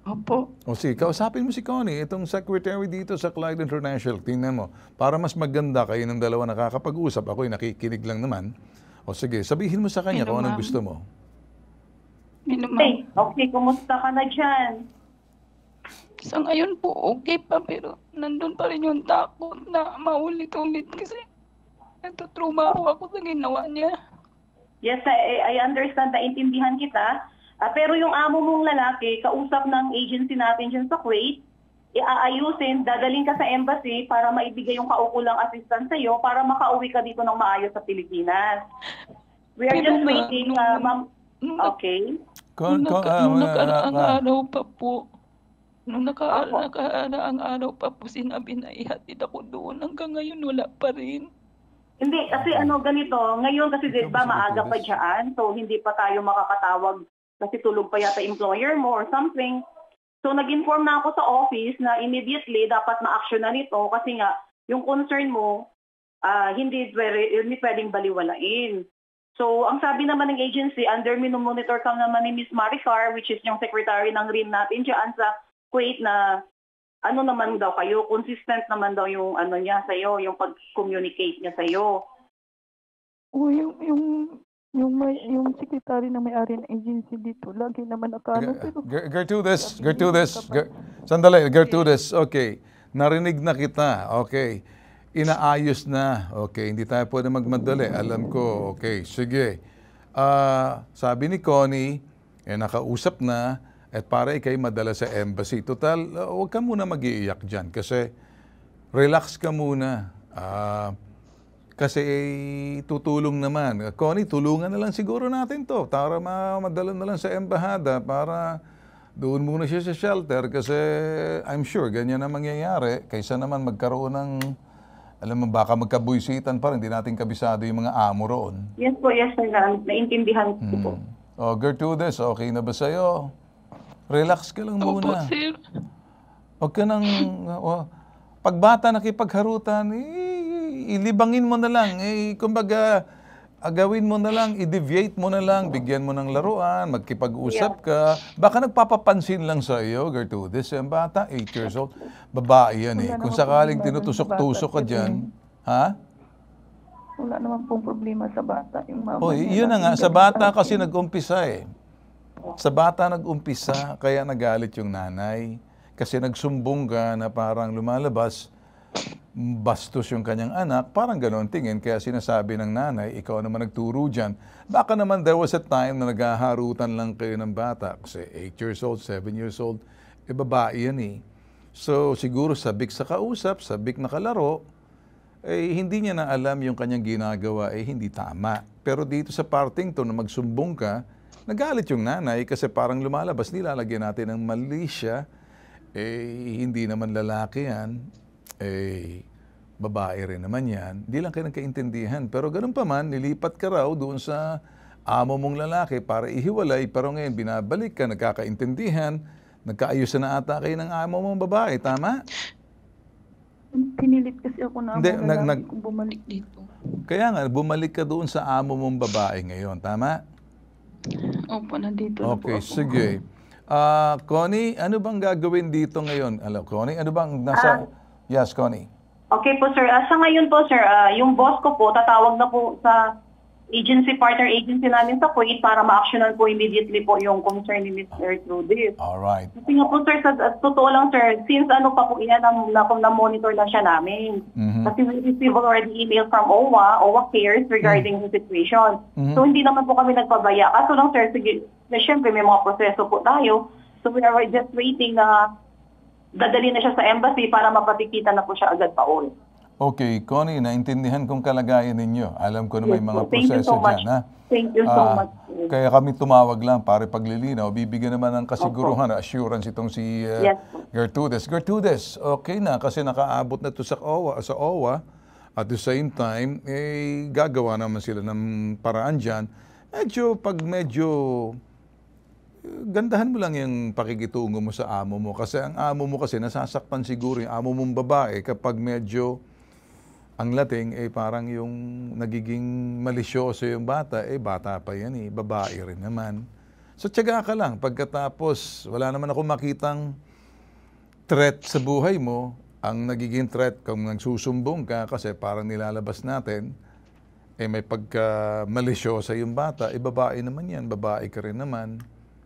Opo. O sige, kausapin mo si Connie, itong secretary dito sa Clyde International. Tingnan mo, para mas maganda kayo ng dalawa nakakapag-usap. Ako'y nakikinig lang naman. O sige, sabihin mo sa kanya Hello, kung anong ma'am. gusto mo. Okay, kumusta ka na dyan? Sa ngayon po, okay pa, pero nandun pa rin yung takot na maulit-ulit kasi natutruma ako sa ginawa niya. Yes, I understand, naintindihan kita. Pero yung amo mong lalaki, kausap ng agency natin dyan sa Kuwait, iaayusin, dadaling ka sa embassy para maibigay yung kaukulang assistance sa'yo para makauwi ka dito ng maayos sa Pilipinas. We are just waiting, ma'am. Okay? Nung nakaraang araw pa po, nung nakaraang araw pa po, sinabi na ihatid ako doon. Hanggang ngayon, wala pa rin. Hindi, kasi ganito, ngayon kasi diba maaga pa dyan, so hindi pa tayo makakatawag kasi tulog pa yata employer mo or something. So nag-inform na ako sa office na immediately dapat ma-action na nito kasi nga yung concern mo hindi pwedeng baliwalain. So ang sabi naman ng agency, under minomonitor ka naman ni Ms. Maricar, which is yung secretary ng RIN natin dyan sa Kuwait na ano naman daw kayo, consistent naman daw yung ano niya sa'yo, yung pag-communicate niya sa'yo. O yung secretary na may-ari ng agency dito, lagi naman nakano. Gertrudes, sandali, Gertrudes, okay. Narinig na kita, okay. Inaayos na, okay. Hindi tayo pwede magmadali, alam ko, okay. Sige. sabi ni Connie, nakausap na, at para ikay madala sa embassy. Total, huwag ka muna mag-iiyak dyan kasi relax ka muna. Kasi tutulong naman. Connie, tulungan na lang siguro natin to para madala na lang sa embahada para doon muna siya sa shelter kasi I'm sure ganyan na mangyayari kaysa naman magkaroon ng, alam mo, baka magkabuisitan pa rin, hindi natin kabisado yung mga amo roon. Yes po, sir. Naintindihan ko po. Gertrudes, okay na ba sa'yo? Relax ka lang muna. Opo, sir. Huwag ka nang, pag bata nakipagharutan, ilibangin mo na lang. Kumbaga, gawin mo na lang, i-deviate mo na lang, bigyan mo ng laruan, magkipag-usap ka. Baka nagpapapansin lang sa iyo, Gertrudes, yung bata, 8 years old, babae yan eh. Kung sakaling tinutusok-tusok ka dyan, ha? Wala naman pong problema sa bata. Yung mama Yun na nga, sa bata kasi nag-umpisa eh. Sa bata nag-umpisa, kaya nagalit yung nanay. Kasi nagsumbong ka na parang lumalabas, bastos yung kanyang anak, parang gano'n tingin. Kaya sinasabi ng nanay, ikaw naman nagturo dyan. Baka naman there was a time na naghaharutan lang kayo ng bata. Kasi 8 years old, 7 years old, babae yan eh. So siguro sabik sa kausap, sabik na kalaro, hindi niya na alam yung kanyang ginagawa, hindi tama. Pero dito sa parting to na magsumbong ka, nagalit yung nanay kasi parang lumalabas, nilalagyan natin ng mali siya, hindi naman lalaki yan, babae rin naman yan. Hindi lang kayo nagkaintindihan. Pero ganun pa man, nilipat ka raw doon sa amo mong lalaki para ihiwalay, pero ngayon binabalik ka, nagkakaintindihan, nagkaayusan na ata kayo ng amo mong babae, tama? Pinilit kasi ako na kung bumalik dito. Kaya nga, bumalik ka doon sa amo mong babae ngayon, tama? Opo, nandito na po Okay, ako. sige. Connie, ano bang gagawin dito ngayon? Hello, Connie, ano bang nasa... Yes, Connie. Okay po, sir. Sa ngayon po, sir, yung boss ko po, tatawag na po sa partner agency namin sa Kuwait para ma-actionan po immediately po yung concern ni Mr. Trudis. Alright. Kasi nga po, sir, sa totoo lang, sir, since ano pa po yan, na-monitor na siya namin. Kasi we received already email from OWA cares regarding the situation. So, hindi naman po kami nagpabaya. Kaso lang, sir, sige, syempre may mga proseso po tayo. So, we are just waiting na dadali na siya sa embassy para mapatikita na po siya agad pa ulit. Okay, Connie, naintindihan kong kalagayan ninyo. Alam ko na may mga Thank you proseso so much. dyan, ha? Thank you so much. Kaya kami tumawag lang para paglilinaw. Bibigyan naman ng kasiguruhan, assurance itong si Yes. Gertrudes. Gertrudes, okay na kasi nakaabot na to sa OWA. At the same time, gagawa naman sila ng paraan dyan. Medyo gandahan mo lang yung pakikitungo mo sa amo mo. Kasi ang amo mo kasi nasasaktan siguro yung amo mong babae kapag medyo ang lating parang yung nagiging malisyoso yung bata, bata pa yan babae rin naman. So tiyaga ka lang, pagkatapos wala naman ako makitang threat sa buhay mo, ang nagiging threat kung nagsusumbong ka kasi parang nilalabas natin, may pagka malisyosa yung bata, babae naman yan, babae ka rin naman,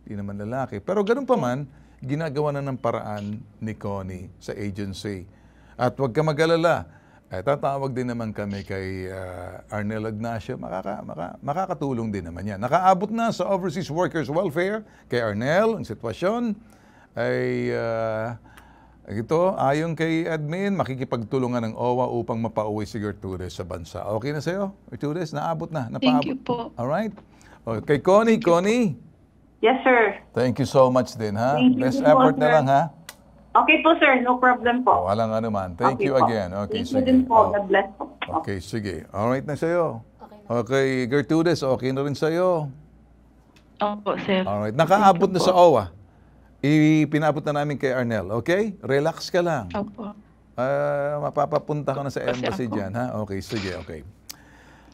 di naman lalaki. Pero ganun pa man, ginagawa na ng paraan ni Connie sa agency. At huwag ka mag-alala, tatawag din naman kami kay Arnel Ignacio. Makakatulong din naman yan. Nakaabot na sa Overseas Workers Welfare kay Arnel. Ang sitwasyon ay ito, ayon kay admin, makikipagtulungan ng OWA upang mapauwi si Gertrudes sa bansa. Okay na sa'yo, Gertrudes? Naabot na? Thank you po. Alright. Kay Connie. Yes, sir. Thank you so much din, ha? Thank you Best so effort much, na sir. lang, ha? Okay po, sir. No problem po. Walang ano man. Thank Okay you po. again. Okay, Thank you sige. din po. God bless po. Okay, sige. Alright na sa'yo. Okay, Gertrudes, okay na rin sa'yo. Opo, sir. Alright. Nakaabot na sa OWA. Ipinabot na namin kay Arnel, okay? Relax ka lang. Opo. Mapapapunta ka na sa Kasi embassy ako. dyan, ha? Okay, sige, okay.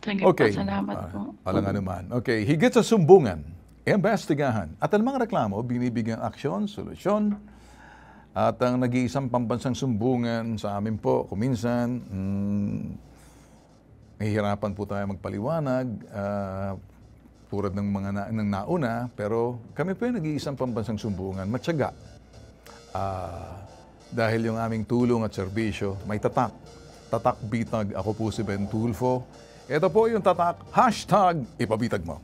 Sige po, Okay. salamat po. Walang ano man. Okay, higit sa sumbungan, imbestigahan, at ang mga reklamo, binibigyan aksyon, solusyon, at ang nag-iisang pambansang sumbungan sa amin po, kuminsan, nahihirapan po tayo magpaliwanag, tulad ng mga ng nauna, pero kami po yung nag-iisang pambansang sumbungan, matyaga. Dahil yung aming tulong at serbisyo, may tatak. Tatak Bitag, ako po si Ben Tulfo. Ito po yung tatak, #ipabitag mo.